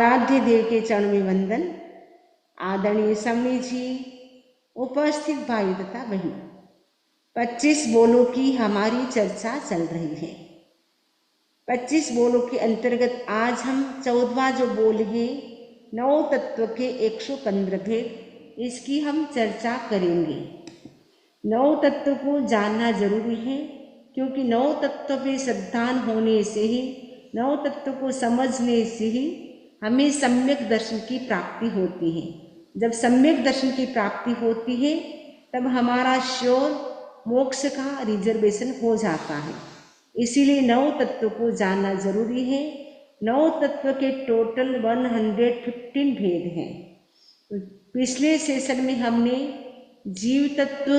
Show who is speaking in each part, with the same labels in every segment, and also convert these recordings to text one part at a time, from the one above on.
Speaker 1: आराध्य देव के चरण में वंदन। आदरणीय स्वामी जी, उपस्थित भाई तथा बहन, 25 बोलों की हमारी चर्चा चल रही है। 25 बोलों के अंतर्गत आज हम 14वां जो बोल है, 9 तत्व के 115 भेद, इसकी हम चर्चा करेंगे। 9 तत्व को जानना जरूरी है, क्योंकि 9 तत्व पे श्रद्धान होने से ही, 9 तत्व को समझने से ही हमें सम्यक दर्शन की प्राप्ति होती है। जब सम्यक दर्शन की प्राप्ति होती है, तब हमारा श्योर मोक्ष का रिजर्वेशन हो जाता है। इसीलिए 9 तत्व को जानना जरूरी है। 9 तत्व के टोटल 115 भेद हैं। पिछले सेशन में हमने जीव तत्व,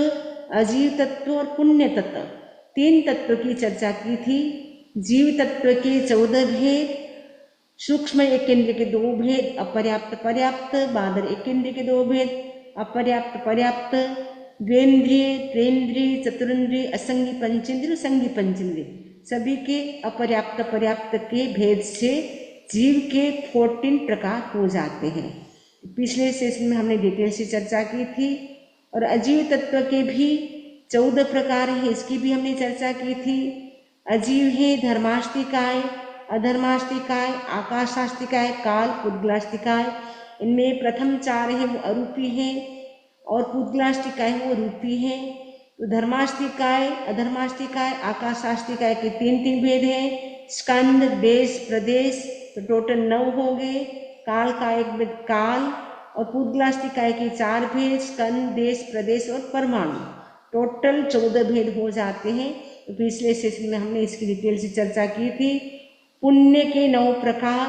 Speaker 1: अजीव तत्व और पुण्य तत्व, 3 तत्व की चर्चा की थी। जीव तत्व के 14 भेद, सूक्ष्म एक इंद्रिय के 2 भेद, अपर्याप्त पर्याप्त, बादर एक इंद्रिय के 2 भेद, अपर्याप्त पर्याप्त, द्वेंद्रिय, त्रेंद्रिय, चतुरेंद्रिय, असंगी पंचेंद्रिय, संगी पंचेंद्रिय, सभी के अपर्याप्त पर्याप्त के भेद से जीव के 14 प्रकार हो जाते हैं। पिछले सेशन में हमने डिटेल से चर्चा की थी। और अजीव तत्व के भी 14 प्रकार हैं, इसकी भी हमने चर्चा की थी। अजीव है धर्माष्टिकाय, अधर्माष्टिकाय, आकाशाष्टिकाय, काल, पुद्गलाष्टिकाय। इनमें प्रथम 4 हैं वो अरूपी हैं और पुद्गलाष्टिकाय वो रूपी हैं। तो धर्माष्टिकाय, अधर्माष्टिकाय, आकाशाष्टिकाय के 3-3 भेद हैं। स्कंद, देश, प्रदेश, तो टोटल 9 हो गए। काल का एक भेद काल, और पुद्गलाष्टिकाय के 4 भेद, स्कंद, देश, प्रदेश और परमाणु, टोटल 14 भेद हो जाते हैं। तो पिछले सेशन में हमने इसकी डिटेल से चर्चा की थी। पुण्य के 9 प्रकार,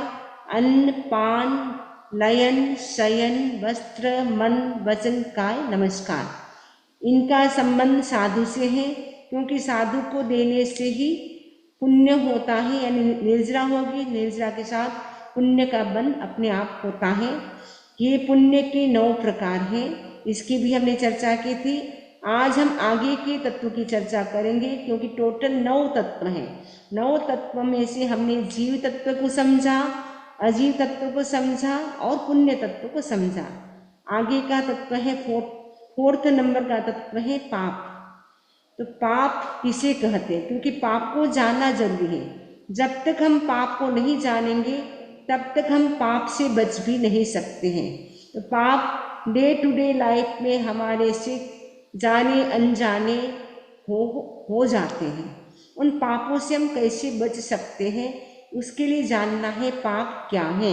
Speaker 1: अन्न, पान, लयन, शयन, वस्त्र, मन, वचन, काय, नमस्कार। इनका संबंध साधु से है, क्योंकि साधु को देने से ही पुण्य होता है, यानी निर्जरा होगी, निर्जरा के साथ पुण्य का बंध अपने आप होता है। ये पुण्य के 9 प्रकार हैं, इसकी भी हमने चर्चा की थी। आज हम आगे के तत्व की चर्चा करेंगे, क्योंकि टोटल 9 तत्व हैं। 9 तत्व में से हमने जीव तत्व को समझा, अजीव तत्व को समझा और पुण्य तत्व को समझा। आगे का तत्व है 4th नंबर का तत्व है पाप। तो पाप किसे कहते हैं, क्योंकि पाप को जानना जरूरी है। जब तक हम पाप को नहीं जानेंगे, तब तक हम पाप से बच भी नहीं सकते हैं। तो पाप डे टू डे लाइफ में हमारे से जाने अनजाने हो जाते हैं। उन पापों से हम कैसे बच सकते हैं, उसके लिए जानना है पाप क्या है।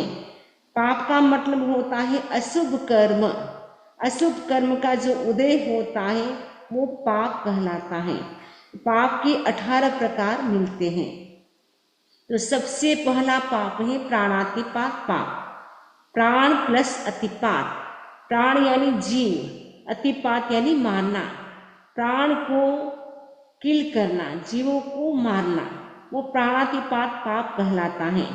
Speaker 1: पाप का मतलब होता है अशुभ कर्म। अशुभ कर्म का जो उदय होता है वो पाप कहलाता है। पाप के 18 प्रकार मिलते हैं। तो सबसे पहला पाप है प्राणातिपात पाप। प्राण प्लस अतिपात। प्राण यानी जीव, अतिपात यानी मारना। प्राण को किल करना, जीवों को मारना, वो प्राणातिपात पाप कहलाता है।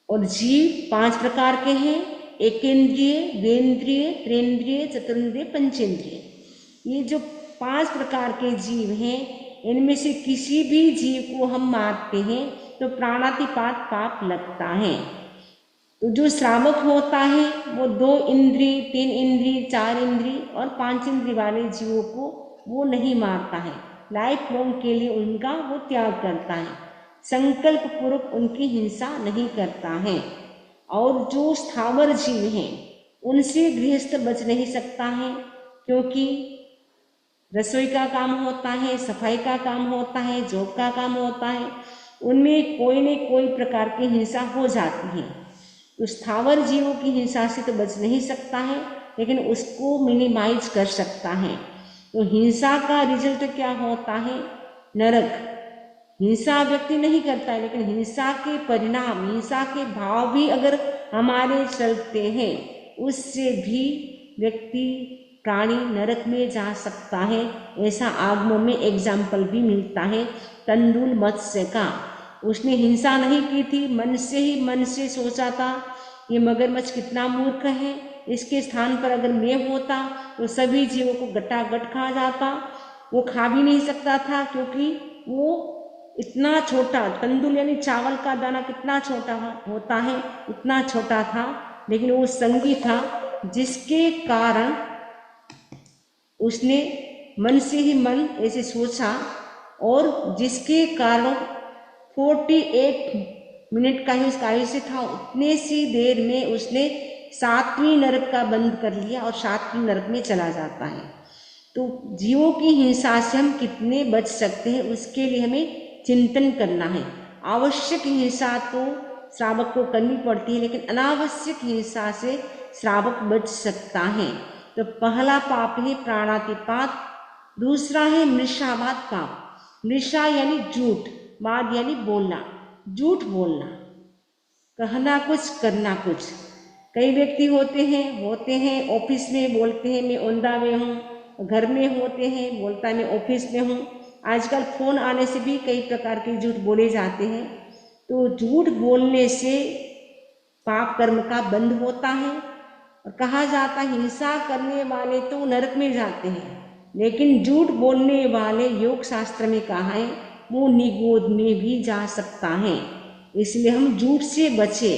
Speaker 1: और जीव 5 प्रकार के हैं, एकेंद्रिय, द्वेंद्रिय, त्रेंद्रिय, चतुरेंद्रिय, पंचेंद्रिय। ये जो 5 प्रकार के जीव हैं, इनमें से किसी भी जीव को हम मारते हैं तो प्राणातिपात पाप लगता है। तो जो श्रावक होता है वो 2 इंद्रिय, 3 इंद्रिय, 4 इंद्रिय और 5 इंद्रिय वाले जीवों को वो नहीं मारता है। लाइफ लॉन्ग के लिए उनका वो त्याग करता है, संकल्प पूर्वक उनकी हिंसा नहीं करता है। और जो स्थावर जीव हैं, उनसे गृहस्थ बच नहीं सकता है, क्योंकि रसोई का काम होता है, सफाई का काम होता है, जॉब का काम होता है, उनमें कोई न कोई प्रकार की हिंसा हो जाती है। तो स्थावर जीवों की हिंसा से तो बच नहीं सकता है, लेकिन उसको मिनिमाइज कर सकता है। तो हिंसा का रिजल्ट क्या होता है? नरक। हिंसा व्यक्ति नहीं करता है, लेकिन हिंसा के परिणाम, हिंसा के भाव भी अगर हमारे चलते हैं, उससे भी व्यक्ति प्राणी नरक में जा सकता है। ऐसा आगमों में एग्जाम्पल भी मिलता है तंदुल मत्स्य का। उसने हिंसा नहीं की थी, मन से सोचा था ये मगरमच्छ कितना मूर्ख है, इसके स्थान पर अगर मैं होता तो सभी जीवों को गटागट खा जाता। वो खा भी नहीं सकता था, क्योंकि वो इतना छोटा, तंदुल यानी चावल का दाना कितना छोटा होता है, उतना छोटा था, लेकिन वो संगी था जिसके कारण उसने मन से ही मन ऐसे सोचा और जिसके कारण 48 मिनट का ही उसका आयुष्य था। उतने सी देर में उसने 7वीं नरक का बंद कर लिया और 7वीं नरक में चला जाता है। तो जीवों की हिंसा से हम कितने बच सकते हैं, उसके लिए हमें चिंतन करना है। आवश्यक हिंसा तो श्रावक को करनी पड़ती है, लेकिन अनावश्यक हिंसा से श्रावक बच सकता है। तो पहला पाप है प्राणातिपात, दूसरा है मृषावाद पाप। मृषा यानी झूठ, वाद यानी बोलना, झूठ बोलना, कहना कुछ करना कुछ। कई व्यक्ति होते हैं ऑफिस में बोलते हैं मैं औंधा में हूँ, घर में होते हैं बोलता है मैं ऑफिस में हूँ। आजकल फ़ोन आने से भी कई प्रकार के झूठ बोले जाते हैं। तो झूठ बोलने से पाप कर्म का बंद होता है। और कहा जाता है हिंसा करने वाले तो नरक में जाते हैं, लेकिन झूठ बोलने वाले योग शास्त्र में कहा है वो निगोद में भी जा सकता है। इसलिए हम झूठ से बचे।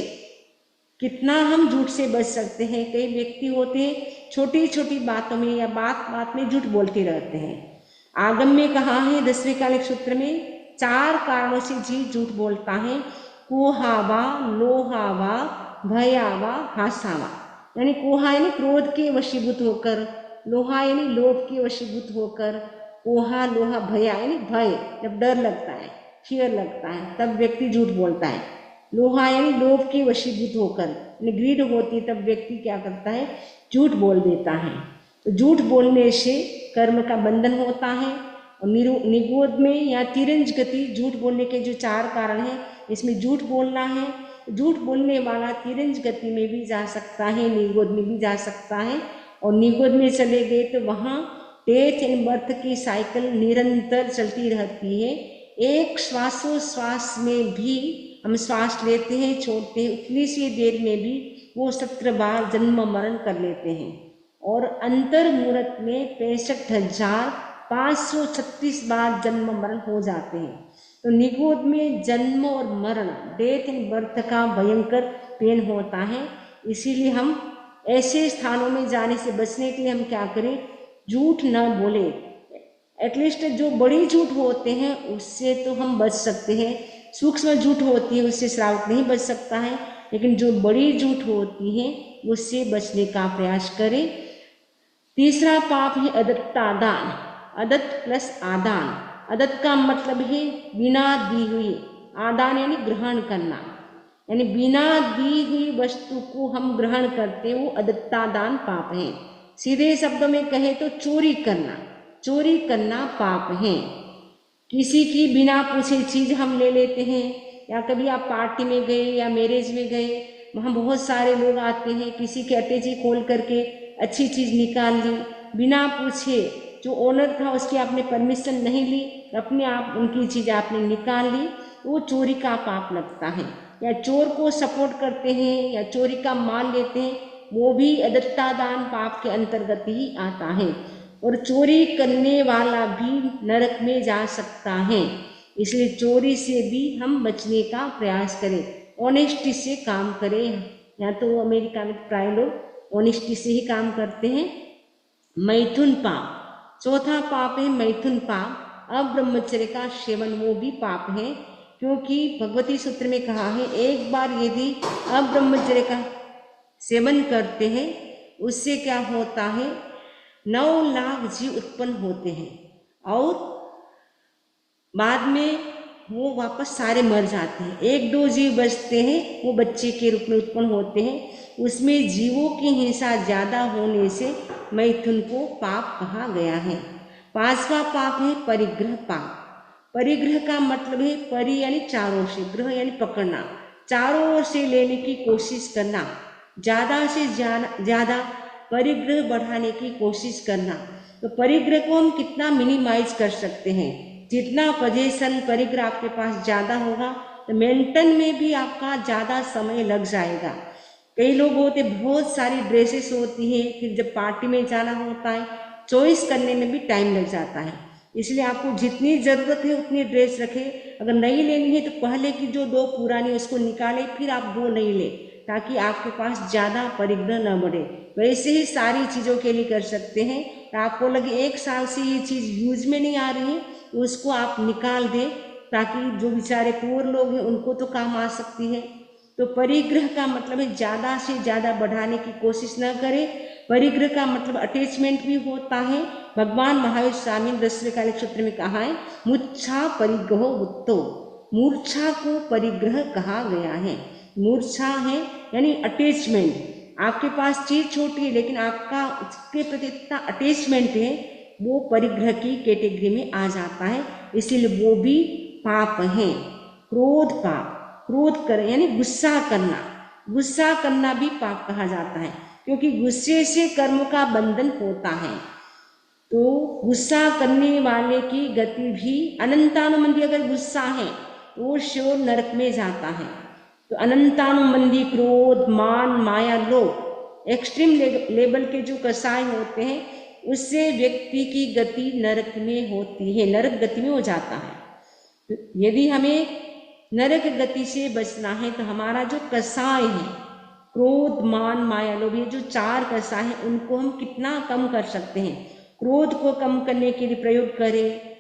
Speaker 1: कितना हम झूठ से बच सकते हैं? कई व्यक्ति होते हैं छोटी छोटी बातों में या बात बात में झूठ बोलते रहते हैं। आगम में कहा है 10वें कालिक सूत्र में 4 कारणों से जीव झूठ बोलता है। कुहावा, लोहावा, भयावा, हासावा। यानी कुहा यानी क्रोध के वशीभूत होकर, लोहा यानी लोभ के वशीभूत होकर, कोहा लोहा भया यानी भय, जब डर लगता है, फियर लगता है, तब व्यक्ति झूठ बोलता है। लोहा यानी लोभ के वशीभूत होकर, ग्रीड होती है, तब व्यक्ति क्या करता है, झूठ बोल देता है। तो झूठ बोलने से कर्म का बंधन होता है। और निगोद में या तिरंज गति, झूठ बोलने के जो 4 कारण हैं, इसमें झूठ बोलना है। झूठ बोलने वाला तिरंज गति में भी जा सकता है, निगोद में भी जा सकता है। और निगोद में चले गए तो वहाँ डेथ एंड बर्थ की साइकिल निरंतर चलती रहती है। एक श्वासोश्वास में भी हम श्वास लेते हैं छोड़ते हैं, उतनी सी देर में भी वो 17 बार जन्म मरण कर लेते हैं। और अंतर मुहूर्त में 65,536 बार जन्म मरण हो जाते हैं। तो निगोद में जन्म और मरण, डेथ एंड बर्थ का भयंकर पेन होता है। इसीलिए हम ऐसे स्थानों में जाने से बचने के लिए हम क्या करें, झूठ न बोले। एटलीस्ट जो बड़ी झूठ होते हैं उससे तो हम बच सकते हैं। सूक्ष्म झूठ होती है उससे श्रावक नहीं बच सकता है, लेकिन जो बड़ी झूठ होती है उससे बचने का प्रयास करें। तीसरा पाप है अदत्तादान। अदत्त प्लस आदान। अदत्त का मतलब है बिना दी हुई, आदान यानी ग्रहण करना, यानी बिना दी हुई वस्तु को हम ग्रहण करते, वो अदत्तादान पाप है। सीधे शब्दों में कहे तो चोरी करना, चोरी करना पाप है। किसी की बिना पूछे चीज हम ले लेते हैं, या कभी आप पार्टी में गए या मैरिज में गए, वहाँ बहुत सारे लोग आते हैं, किसी के अटैची खोल करके अच्छी चीज निकाल ली बिना पूछे, जो ओनर था उसकी आपने परमिशन नहीं ली, अपने आप उनकी चीज आपने निकाल ली, वो चोरी का पाप लगता है। या चोर को सपोर्ट करते हैं या चोरी का माल लेते हैं, वो भी अदत्तादान पाप के अंतर्गत ही आता है। और चोरी करने वाला भी नरक में जा सकता है। इसलिए चोरी से भी हम बचने का प्रयास करें, ऑनेस्टी से काम करें। या तो अमेरिका में प्राय लोग ऑनेस्टी से ही काम करते हैं। मैथुन पाप, चौथा पाप है मैथुन पाप। अब्रह्मचर्य का सेवन वो भी पाप है, क्योंकि भगवती सूत्र में कहा है एक बार यदि अब्रह्मचर्य का सेवन करते हैं उससे क्या होता है, 9 लाख जीव उत्पन्न होते हैं और बाद में वो वापस सारे मर जाते हैं। 1-2 जीव बचते हैं, वो बच्चे के रूप में उत्पन्न होते हैं। उसमें जीवों की हिंसा ज़्यादा होने से मैथुन को पाप कहा गया है। 5वां पाप है परिग्रह पाप। परिग्रह का मतलब है परि यानी चारों से, ग्रह यानी पकड़ना, चारों ओर से लेने की कोशिश करना, ज़्यादा से ज़्यादा परिग्रह बढ़ाने की कोशिश करना। तो परिग्रह को हम कितना मिनिमाइज कर सकते हैं, जितना पोजीशन परिग्रह आपके पास ज़्यादा होगा तो मेंटेन में भी आपका ज़्यादा समय लग जाएगा। कई लोग होते बहुत सारी ड्रेसेस होती हैं, फिर जब पार्टी में जाना होता है चॉइस करने में भी टाइम लग जाता है। इसलिए आपको जितनी ज़रूरत है उतनी ड्रेस रखें। अगर नई लेनी है तो पहले की जो 2 पुरानी उसको निकालें, फिर आप 2 नई लें, ताकि आपके पास ज़्यादा परिग्रह न बढ़े। वैसे ही सारी चीज़ों के लिए कर सकते हैं। तो आपको लगे 1 साल से ये चीज़ यूज में नहीं आ रही है तो उसको आप निकाल दें, ताकि जो बेचारे पुअर लोग हैं उनको तो काम आ सकती है। तो परिग्रह का मतलब है ज़्यादा से ज़्यादा बढ़ाने की कोशिश न करें। परिग्रह का मतलब अटैचमेंट भी होता है। भगवान महावीर स्वामी ने 10वें कालिक सूत्र में कहा है, मूर्छा परिग्रहो वृत्तो। मूर्छा को परिग्रह कहा गया है। मूर्छा है यानी अटैचमेंट। आपके पास चीज छोटी है लेकिन आपका उसके प्रति इतना अटैचमेंट है, वो परिग्रह की कैटेगरी में आ जाता है, इसीलिए वो भी पाप है। क्रोध पाप, क्रोध कर यानी गुस्सा करना, गुस्सा करना भी पाप कहा जाता है, क्योंकि गुस्से से कर्म का बंधन होता है। तो गुस्सा करने वाले की गति भी अनंतानुबंधी, अगर गुस्सा है तो वो श्योर नरक में जाता है। तो अनंतानुबंधी क्रोध, मान, माया, लोभ, एक्सट्रीम लेवल के जो कसाय होते हैं उससे व्यक्ति की गति नरक में होती है, नरक गति में हो जाता है। तो यदि हमें नरक गति से बचना है तो हमारा जो कसाय है, क्रोध, मान, माया, लोभ, ये जो 4 कसाय हैं उनको हम कितना कम कर सकते हैं। क्रोध को कम करने के लिए प्रयोग करें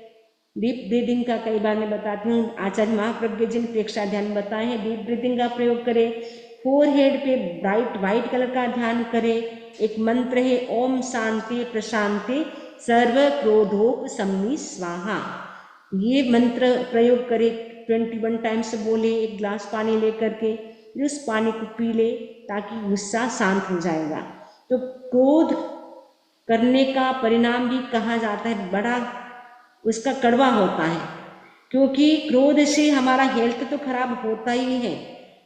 Speaker 1: डीप ब्रीदिंग का। कई बार मैं बताती हूँ, आचार्य महाप्रज्ञ जी ने प्रेक्षा ध्यान बताए हैं, डीप ब्रीदिंग का प्रयोग करें। फोरहेड पे ब्राइट वाइट कलर का ध्यान करें। एक मंत्र है, ओम शांति प्रशांति सर्व क्रोधोपशमनी स्वाहा। ये मंत्र प्रयोग करें, 21 टाइम्स बोले, एक गिलास पानी लेकर के उस पानी को पी ले, ताकि गुस्सा शांत हो जाएगा। तो क्रोध करने का परिणाम भी कहा जाता है बड़ा उसका कड़वा होता है, क्योंकि क्रोध से हमारा हेल्थ तो खराब होता ही है,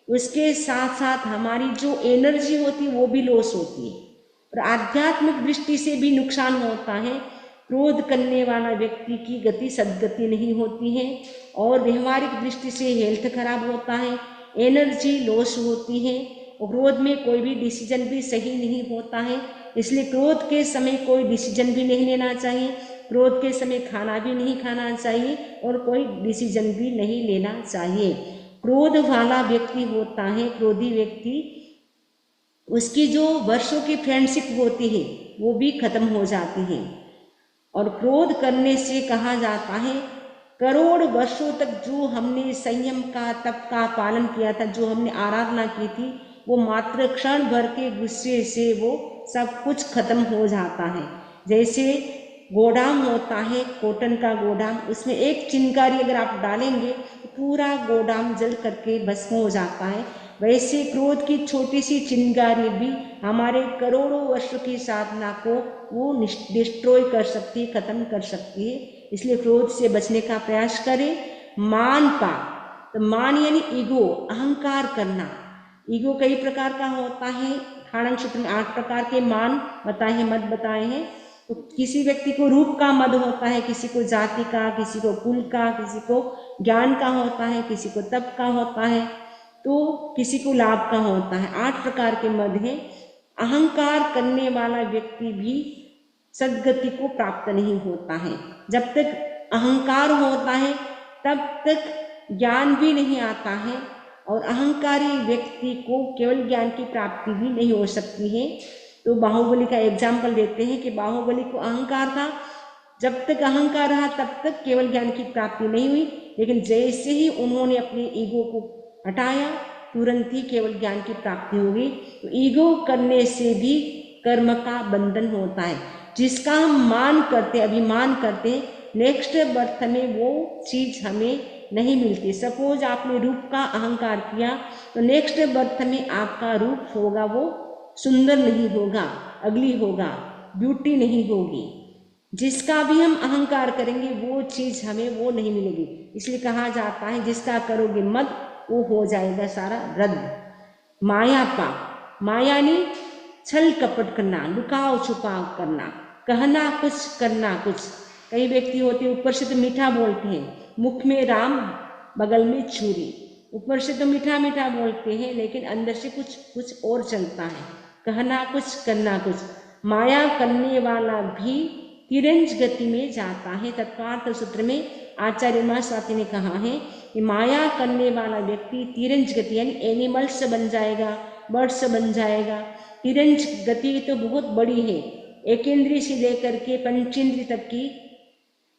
Speaker 1: उसके साथ साथ हमारी जो एनर्जी होती है वो भी लॉस होती है, और आध्यात्मिक दृष्टि से भी नुकसान होता है। क्रोध करने वाला व्यक्ति की गति सद्गति नहीं होती है, और व्यवहारिक दृष्टि से हेल्थ खराब होता है, एनर्जी लॉस होती है, और क्रोध में कोई भी डिसीजन भी सही नहीं होता है। इसलिए क्रोध के समय कोई डिसीजन भी नहीं लेना चाहिए, क्रोध के समय खाना भी नहीं खाना चाहिए, और कोई डिसीजन भी नहीं लेना चाहिए। क्रोध वाला व्यक्ति होता है, क्रोधी व्यक्ति, उसकी जो वर्षों की फ्रेंडशिप होती है वो भी खत्म हो जाती है। और क्रोध करने से कहा जाता है, करोड़ वर्षों तक जो हमने संयम का, तप का पालन किया था, जो हमने आराधना की थी, वो मात्र क्षण भर के गुस्से से वो सब कुछ खत्म हो जाता है। जैसे गोदाम होता है, कॉटन का गोदाम, उसमें एक चिंगारी अगर आप डालेंगे तो पूरा गोदाम जल करके भस्म हो जाता है। वैसे क्रोध की छोटी सी चिंगारी भी हमारे करोड़ों वर्ष की साधना को वो डिस्ट्रॉय कर सकती है, खत्म कर सकती है। इसलिए क्रोध से बचने का प्रयास करें। मान पाप, तो मान यानी ईगो, अहंकार करना। ईगो कई प्रकार का होता है, खाणक सूत्र में 8 प्रकार के मान बताए हैं, मत बताए हैं। तो किसी व्यक्ति को रूप का मद होता है, किसी को जाति का, किसी को कुल का, किसी को ज्ञान का होता है, किसी को तप का होता है, तो किसी को लाभ का होता है। 8 प्रकार के मद हैं। अहंकार करने वाला व्यक्ति भी सद्गति को प्राप्त नहीं होता है। जब तक अहंकार होता है तब तक ज्ञान भी नहीं आता है, और अहंकारी व्यक्ति को केवल ज्ञान की प्राप्ति भी नहीं हो सकती है। तो बाहुबली का एग्जाम्पल देते हैं कि बाहुबली को अहंकार था, जब तक अहंकार रहा तब तक केवल ज्ञान की प्राप्ति नहीं हुई, लेकिन जैसे ही उन्होंने अपने ईगो को हटाया तुरंत ही केवल ज्ञान की प्राप्ति होगी। तो ईगो करने से भी कर्म का बंधन होता है। जिसका हम मान करते, अभिमान करते, नेक्स्ट बर्थ में वो चीज हमें नहीं मिलती। सपोज आपने रूप का अहंकार किया तो नेक्स्ट बर्थ में आपका रूप होगा वो सुंदर नहीं होगा, अगली होगा, ब्यूटी नहीं होगी। जिसका भी हम अहंकार करेंगे वो चीज हमें वो नहीं मिलेगी। इसलिए कहा जाता है जिसका करोगे मत वो हो जाएगा सारा रद्द। माया पाप, माया ने छल कपट करना, लुकाव छुपाव करना, कहना कुछ करना कुछ। कई व्यक्ति होते हैं ऊपर से तो मीठा बोलते हैं, मुख में राम बगल में छुरी। ऊपर से तो मीठा मीठा बोलते हैं लेकिन अंदर से कुछ और चलता है, कहना कुछ करना कुछ। माया करने वाला भी तिरंज गति में जाता है। तत्वार्थ सूत्र में आचार्य उमा स्वाति ने कहा है कि माया करने वाला व्यक्ति तिरंज गति यानी एनिमल्स बन जाएगा, बर्ड्स बन जाएगा। तिरंज गति तो बहुत बड़ी है, एक इंद्रिय से लेकर के पंचेंद्रिय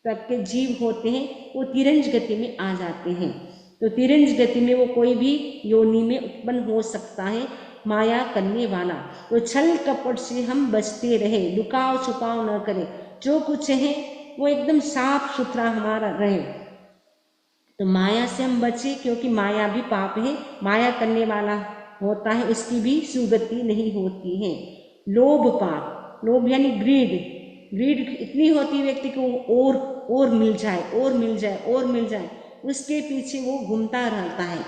Speaker 1: तक के जीव होते हैं वो तिरंज गति में आ जाते हैं। तो तिरंज गति में वो कोई भी योनि में उत्पन्न हो सकता है माया करने वाला। तो छल कपट से हम बचते रहे, लुकाव छुपाव न करें, जो कुछ है वो एकदम साफ सुथरा हमारा रहे। तो माया से हम बचे, क्योंकि माया भी पाप है, माया करने वाला होता है उसकी भी सुगति नहीं होती है। लोभ पाप, लोभ यानी ग्रीड, ग्रीड इतनी होती है व्यक्ति को और मिल जाए, और मिल जाए, और मिल जाए, उसके पीछे वो घूमता रहता है।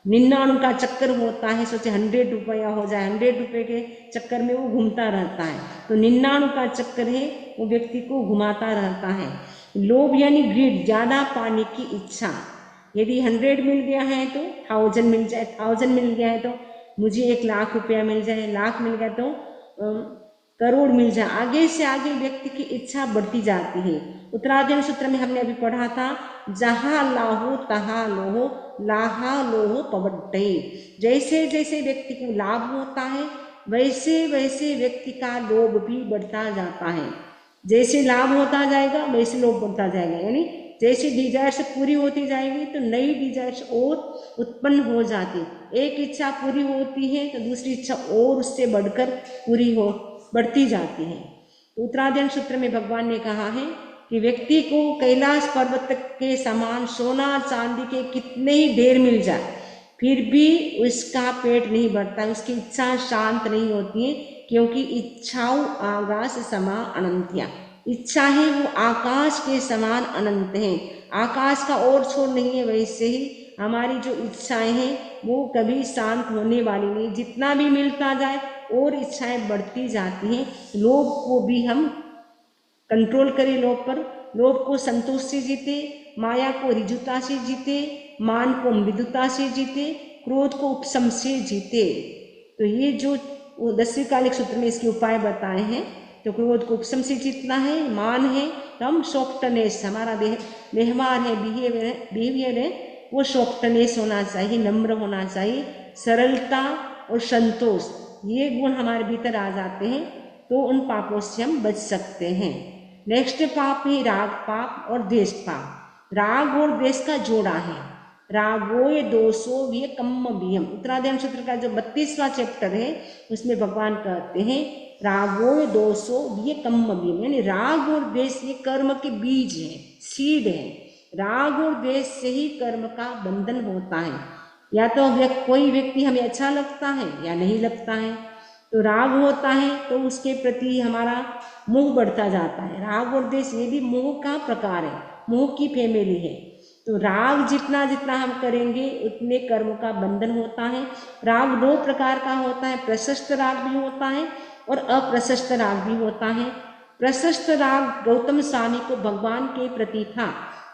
Speaker 1: 99 का चक्कर होता है, सोचे 100 रुपया हो जाए, 100 रुपये के चक्कर में वो घूमता रहता है। तो 99 का चक्कर है वो व्यक्ति को घुमाता रहता है। लोभ यानी ग्रीड, ज़्यादा पाने की इच्छा। यदि 100 मिल गया है तो 1000 मिल जाए, 1000 मिल गया है तो मुझे 1,00,000 रुपया मिल जाए, 1,00,000 मिल गया तो करोड़ मिल जाए। आगे से आगे व्यक्ति की इच्छा बढ़ती जाती है। उत्तरार्जुन सूत्र में हमने अभी पढ़ा था, जहाँ लाहो तहाँ लोहो, लाहा लोहो पवड्डे। जैसे जैसे व्यक्ति को लाभ होता है वैसे वैसे व्यक्ति का लोभ भी बढ़ता जाता है। जैसे लाभ होता जाएगा वैसे लोभ बढ़ता जाएगा, यानी जैसे डिजायर्स पूरी होती जाएगी तो नई डिजायर्स और उत्पन्न हो जाती। एक इच्छा पूरी होती है तो दूसरी इच्छा और उससे बढ़कर पूरी बढ़ती जाती है। तो उत्तरार्जुन सूत्र में भगवान ने कहा है कि व्यक्ति को कैलाश पर्वत के समान सोना चांदी के कितने ही ढेर मिल जाए फिर भी उसका पेट नहीं भरता, उसकी इच्छा शांत नहीं होती है, क्योंकि इच्छाओं आकाश समा अनंत्या, इच्छा है वो आकाश के समान अनंत है। आकाश का और छोर नहीं है, वैसे ही हमारी जो इच्छाएं हैं वो कभी शांत होने वाली नहीं। जितना भी मिलता जाए और इच्छाएं बढ़ती जाती हैं। लोभ को भी हम कंट्रोल करें, लोभ को संतोष से जीते, माया को ऋजुता से जीते, मान को मृदुता से जीते, क्रोध को उपशम से जीते। तो ये जो 10वीं कालिक सूत्र में इसके उपाय बताए हैं। तो क्रोध को उपशम से जीतना है, मान है तो हम सॉफ्टनेस, हमारा व्यवहार है, बिहेवियर है वो सॉफ्टनेस होना चाहिए, नम्र होना चाहिए, सरलता और संतोष, ये गुण हमारे भीतर आ जाते हैं तो उन पापों से हम बच सकते हैं। नेक्स्ट पाप है राग पाप और द्वेष पाप। राग और द्वेष का जोड़ा है, रागोय दोषो व्यय कम्म बियम। उत्तरार्जुन सूत्र का जो 32वां चैप्टर है उसमें भगवान कहते हैं रागोय दोषो व्यय कम्म बियम, यानी राग और द्वेष ये कर्म के बीज है, सीड है। राग और द्वेष से ही कर्म का बंधन होता है। या तो कोई व्यक्ति हमें अच्छा लगता है या नहीं लगता है, तो राग होता है तो उसके प्रति हमारा मोह बढ़ता जाता है। राग और द्वेष ये भी मोह का प्रकार है, मोह की फैमिली है। तो राग जितना जितना हम करेंगे उतने कर्म का बंधन होता है। राग 2 प्रकार का होता है, प्रशस्त राग भी होता है और अप्रशस्त राग भी होता है। प्रशस्त राग गौतम स्वामी को भगवान के प्रति था,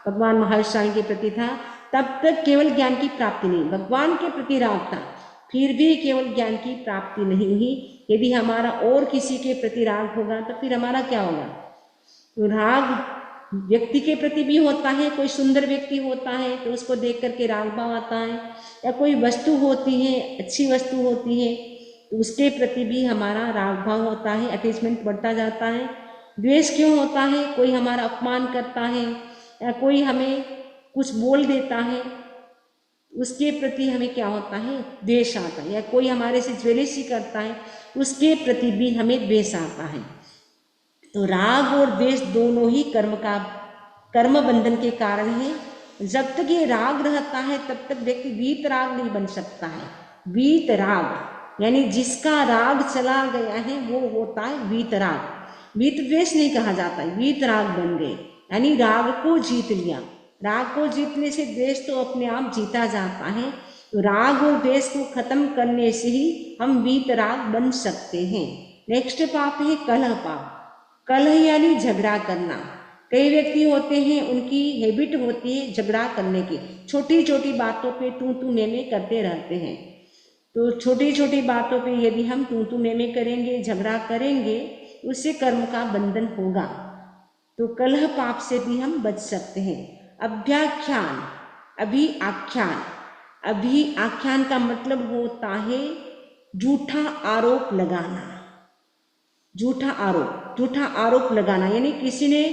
Speaker 1: भगवान महर्षि स्वामी के प्रति था, तब तक केवल ज्ञान की प्राप्ति नहीं, भगवान के प्रति राग था फिर भी केवल ज्ञान की प्राप्ति नहीं हुई। यदि हमारा और किसी के प्रति राग होगा तो फिर हमारा क्या होगा? तो राग व्यक्ति के प्रति भी होता है, कोई सुंदर व्यक्ति होता है तो उसको देख करके राग भाव आता है, या कोई वस्तु होती है, अच्छी वस्तु होती है तो उसके प्रति भी हमारा राग भाव होता है, अटैचमेंट बढ़ता जाता है। द्वेष क्यों होता है? कोई हमारा अपमान करता है या कोई हमें कुछ बोल देता है, उसके प्रति हमें क्या होता है? द्वेष आता है। या कोई हमारे से ज्वेलसी करता है उसके प्रति भी हमें द्वेष आता है। तो राग और द्वेष दोनों ही कर्म बंधन के कारण है। जब तक ये राग रहता है तब तक व्यक्ति वीत राग नहीं बन सकता है। वीत राग यानी जिसका राग चला गया है वो होता है वीत राग। वीत द्वेष नहीं कहा जाता है, वीत राग बन गए यानी राग को जीत लिया। राग को जीतने से द्वेष तो अपने आप जीता जाता है। तो राग और द्वेष को खत्म करने से ही हम वीत राग बन सकते हैं। नेक्स्ट पाप है कलह पाप। कलह यानी झगड़ा करना। कई व्यक्ति होते हैं उनकी हैबिट होती है झगड़ा करने की, छोटी छोटी बातों पे तू मैं करते रहते हैं। तो छोटी छोटी बातों पे यदि हम तू मैं करेंगे, झगड़ा करेंगे, उससे कर्म का बंधन होगा। तो कलह पाप से भी हम बच सकते हैं। अभ्याख्यान, अभी आख्यान, अभी आख्यान का मतलब होता है झूठा आरोप लगाना। झूठा आरोप लगाना यानी किसी ने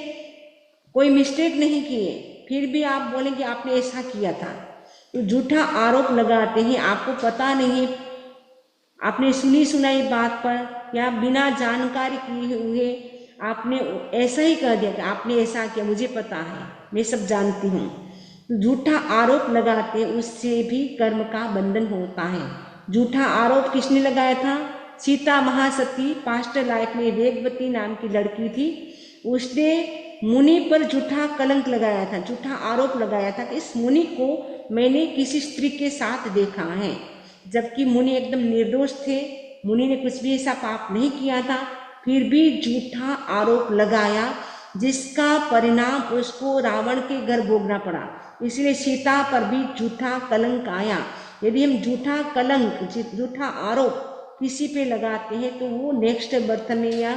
Speaker 1: कोई मिस्टेक नहीं किए फिर भी आप बोलेंगे आपने ऐसा किया था, तो झूठा आरोप लगाते हैं। आपको पता नहीं, आपने सुनी सुनाई बात पर या बिना जानकारी किए हुए आपने ऐसा ही कह दिया कि आपने ऐसा किया, मुझे पता है, मैं सब जानती हूँ। तो झूठा आरोप लगाते हैं, उससे भी कर्म का बंधन होता है। झूठा आरोप किसने लगाया था? सीता महासती पास्ट लाइफ में वेगवती नाम की लड़की थी, उसने मुनि पर झूठा कलंक लगाया था, झूठा आरोप लगाया था कि इस मुनि को मैंने किसी स्त्री के साथ देखा है, जबकि मुनि एकदम निर्दोष थे, मुनि ने कुछ भी ऐसा पाप नहीं किया था, फिर भी झूठा आरोप लगाया, जिसका परिणाम उसको रावण के घर भोगना पड़ा। इसलिए सीता पर भी झूठा कलंक आया। यदि हम झूठा कलंक, झूठा आरोप किसी पे लगाते हैं तो वो नेक्स्ट बर्थ में या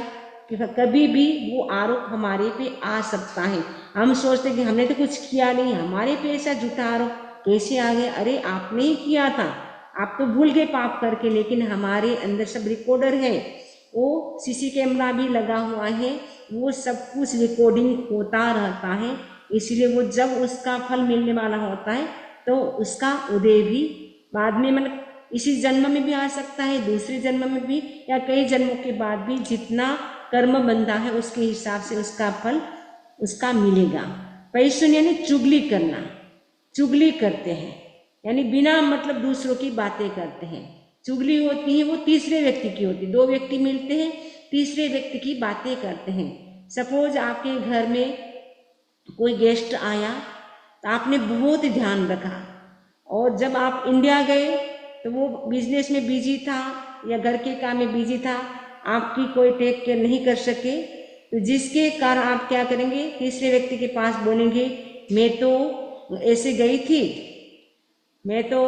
Speaker 1: कभी भी वो आरोप हमारे पे आ सकता है। हम सोचते कि हमने तो कुछ किया नहीं, हमारे पे ऐसा झूठा आरोप कैसे आ गया? अरे आपने ही किया था, आप तो भूल गए पाप करके, लेकिन हमारे अंदर सब रिकॉर्डर है, वो सीसी कैमरा भी लगा हुआ है, वो सब कुछ रिकॉर्डिंग होता रहता है। इसलिए वो जब उसका फल मिलने वाला होता है तो उसका उदय भी बाद में, मतलब इसी जन्म में भी आ सकता है, दूसरे जन्म में भी, या कई जन्मों के बाद भी। जितना कर्म बंधा है उसके हिसाब से उसका फल उसका मिलेगा। पैशन यानी चुगली करना, चुगली करते हैं यानी बिना मतलब दूसरों की बातें करते हैं। चुगली होती है वो तीसरे व्यक्ति की होती है, दो व्यक्ति मिलते हैं, तीसरे व्यक्ति की बातें करते हैं। सपोज आपके घर में कोई गेस्ट आया तो आपने बहुत ध्यान रखा, और जब आप इंडिया गए तो वो बिजनेस में बिजी था या घर के काम में बिजी था, आपकी कोई टेक केयर नहीं कर सके, तो जिसके कारण आप क्या करेंगे? तीसरे व्यक्ति के पास बोलेंगे मैं तो ऐसे गई थी, मैं तो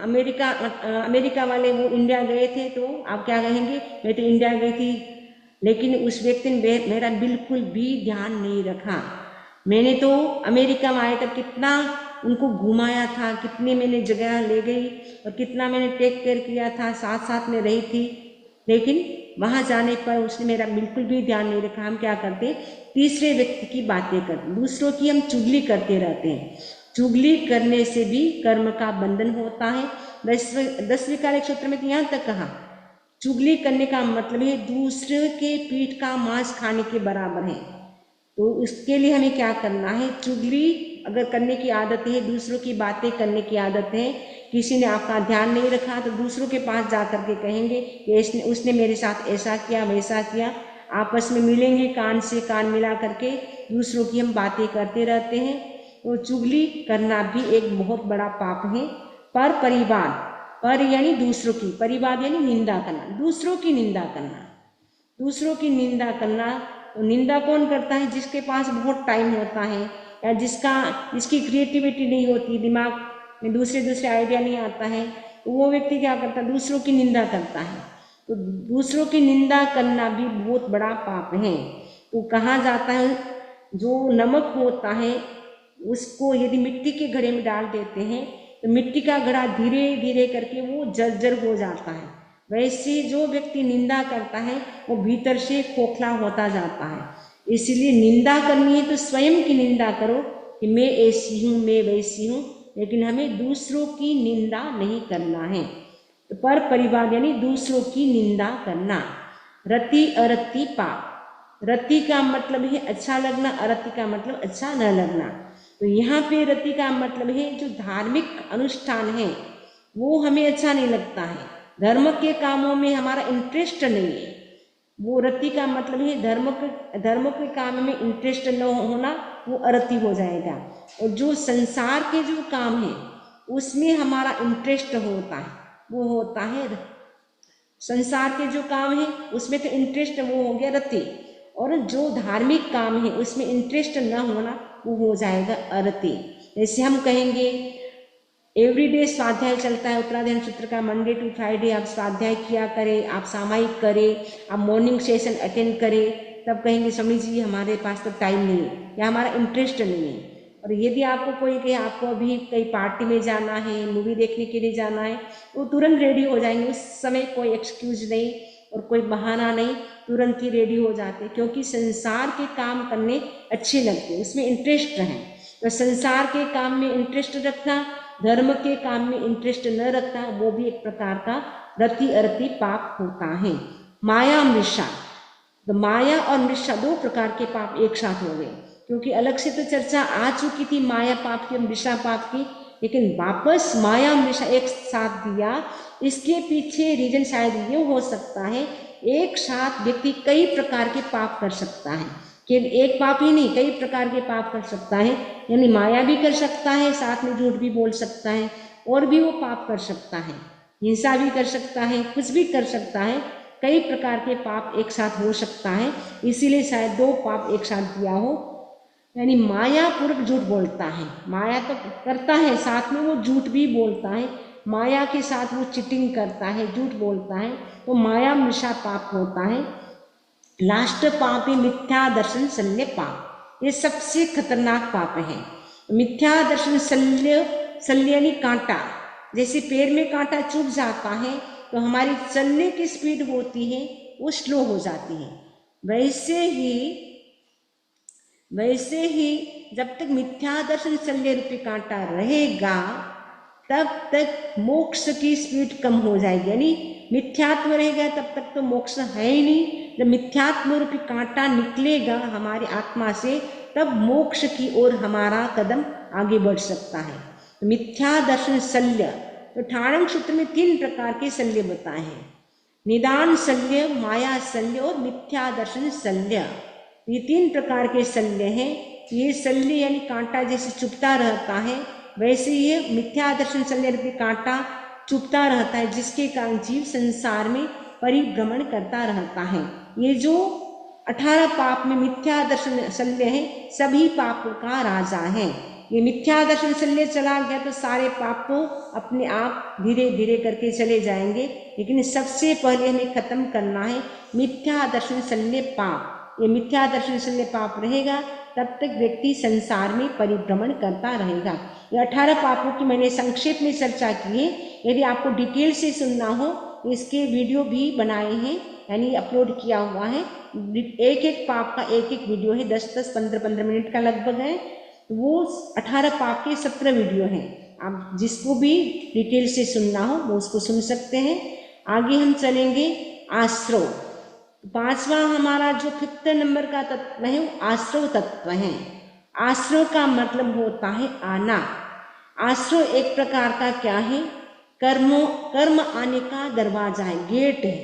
Speaker 1: अमेरिका वाले वो इंडिया गए थे, तो आप क्या कहेंगे? मैं तो इंडिया गई थी, लेकिन उस व्यक्ति ने मेरा बिल्कुल भी ध्यान नहीं रखा। मैंने तो अमेरिका में आए तब कितना उनको घुमाया था, कितनी मैंने जगह ले गई और कितना मैंने टेक केयर किया था, साथ साथ में रही थी, लेकिन वहाँ जाने पर उसने मेरा बिल्कुल भी ध्यान नहीं रखा। हम क्या करते? तीसरे व्यक्ति की बातें करते, दूसरों की हम चुगली करते रहते हैं। चुगली करने से भी कर्म का बंधन होता है। 10वें कार्य सूत्र में तो यहाँ तक कहा, चुगली करने का मतलब है दूसरे के पीठ का मांस खाने के बराबर है। तो इसके लिए हमें क्या करना है? चुगली अगर करने की आदत है, दूसरों की बातें करने की आदत है, किसी ने आपका ध्यान नहीं रखा तो दूसरों के पास जा कर के कहेंगे कि उसने मेरे साथ ऐसा किया वैसा किया। आपस में मिलेंगे, कान से कान मिला करके दूसरों की हम बातें करते रहते हैं। तो चुगली करना भी एक बहुत बड़ा पाप है। पर परिवार, पर यानी दूसरों की, परिवार यानी निंदा करना, दूसरों की निंदा करना, दूसरों की निंदा करना। तो निंदा कौन करता है? जिसके पास बहुत टाइम होता है या जिसकी क्रिएटिविटी नहीं होती, दिमाग में दूसरे आइडिया नहीं आता है, तो वो व्यक्ति क्या करता है? दूसरों की निंदा करता है। तो दूसरों की निंदा करना भी बहुत बड़ा पाप है। तो कहा जाता है जो नमक होता है उसको यदि मिट्टी के घड़े में डाल देते हैं तो मिट्टी का घड़ा धीरे धीरे करके वो जर्जर हो जाता है। वैसे जो व्यक्ति निंदा करता है वो भीतर से खोखला होता जाता है। इसलिए निंदा करनी है तो स्वयं की निंदा करो कि मैं ऐसी हूँ, मैं वैसी हूँ, लेकिन हमें दूसरों की निंदा नहीं करना है। तो पर परिवार यानी दूसरों की निंदा करना। रति अरति पाप। रति का मतलब है अच्छा लगना, अरति का मतलब अच्छा न लगना। तो यहाँ पे रति का मतलब है जो धार्मिक अनुष्ठान है वो हमें अच्छा नहीं लगता है, धर्म के कामों में हमारा इंटरेस्ट नहीं है, वो रति का मतलब है धर्म के काम में इंटरेस्ट न होना, वो अरति हो जाएगा। और जो संसार के जो काम है उसमें हमारा इंटरेस्ट होता है, वो होता है संसार के जो काम है उसमें तो इंटरेस्ट, वो हो गया रति। और जो धार्मिक काम है उसमें इंटरेस्ट न होना, वो हो जाएगा अरति। जैसे हम कहेंगे एवरीडे स्वाध्याय चलता है उत्तराध्ययन सूत्र का, मंडे टू फ्राइडे आप स्वाध्याय किया करें, आप सामायिक करें, आप मॉर्निंग सेशन अटेंड करें, तब कहेंगे स्वामी जी हमारे पास तो टाइम नहीं है या हमारा इंटरेस्ट नहीं है। और यदि आपको कोई कहे आपको अभी कहीं पार्टी में जाना है, मूवी देखने के लिए जाना है, वो तुरंत रेडी हो जाएंगे। उस समय कोई एक्सक्यूज नहीं और कोई बहाना नहीं, तुरंत ही रेडी हो जाते, क्योंकि संसार के काम करने अच्छे लगते हैं, उसमें इंटरेस्ट है। तो संसार के काम में इंटरेस्ट रखना, धर्म के काम में इंटरेस्ट न रखना, वो भी एक प्रकार का रति अरति पाप होता है। माया मृषा, तो माया और मृषा दो प्रकार के पाप एक साथ हो गए, क्योंकि अलग से तो चर्चा आ चुकी थी माया पाप की, मृषा पाप की, लेकिन वापस माया मृषा एक साथ दिया। इसके पीछे रीजन शायद ये हो सकता है, एक साथ व्यक्ति कई प्रकार के पाप कर सकता है, केवल एक पाप ही नहीं, कई प्रकार के पाप कर सकता है। यानी माया भी कर सकता है, साथ में झूठ भी बोल सकता है, और भी वो पाप कर सकता है, हिंसा भी कर सकता है, कुछ भी कर सकता है, कई प्रकार के पाप एक साथ हो सकता है। इसीलिए शायद दो पाप एक साथ दिया हो। यानी माया पूर्वक झूठ बोलता है, माया तो करता है, साथ में वो झूठ भी बोलता है, माया के साथ वो चीटिंग करता है, झूठ बोलता है, तो माया मृषा पाप होता है। लास्ट पाप है मिथ्या दर्शन शल्य पाप, ये सबसे खतरनाक पाप है। मिथ्या दर्शन शल्य, शल्य यानी कांटा, जैसे पैर में कांटा चुभ जाता है तो हमारी चलने की स्पीड होती है वो स्लो हो जाती है, वैसे ही जब तक मिथ्या दर्शन शल्य रूपी कांटा रहेगा तब तक मोक्ष की स्पीड कम हो जाएगी। यानी मिथ्यात्व रहेगा तब तक तो मोक्ष है ही नहीं। जब मिथ्यात्व रूपी कांटा निकलेगा हमारी आत्मा से, तब मोक्ष की ओर हमारा कदम आगे बढ़ सकता है। तो मिथ्या दर्शन शल्य, तो ठाणक सूत्र में 3 प्रकार के शल्य बताए हैं, निदान शल्य, माया शल्य और मिथ्या दर्शन शल्य। ये 3 प्रकार के शल्य हैं। ये शल्य यानी कांटा जैसे चुभता रहता है, वैसे ये मिथ्या दर्शन शल्य रूपी कांटा चुभता रहता है, जिसके कारण जीव संसार में परिभ्रमण करता रहता है। ये जो 18 पाप में मिथ्या दर्शन शल्य है, सभी पापों का राजा है। ये मिथ्या दर्शन शल्य चला गया तो सारे पाप तो अपने आप धीरे धीरे करके चले जाएंगे, लेकिन सबसे पहले हमें खत्म करना है मिथ्या दर्शन शल्य पाप। ये मिथ्या दर्शन शल्य पाप रहेगा तब तक व्यक्ति संसार में परिभ्रमण करता रहेगा। ये 18 पापों की मैंने संक्षेप में चर्चा की है। यदि आपको डिटेल से सुनना हो तो इसके वीडियो भी बनाए हैं, यानी अपलोड किया हुआ है। एक एक पाप का एक एक वीडियो है, 10-10, 15-15 मिनट का लगभग है। वो 18 पाप के 17 वीडियो हैं। आप जिसको भी डिटेल से सुनना हो वो उसको सुन सकते हैं। आगे हम चलेंगे आश्रव। 5वां हमारा जो 5th नंबर का तत्व है वो आश्रव तत्व है। आश्रव का मतलब होता है आना। आश्रव एक प्रकार का क्या है, कर्म आने का दरवाजा है, गेट है।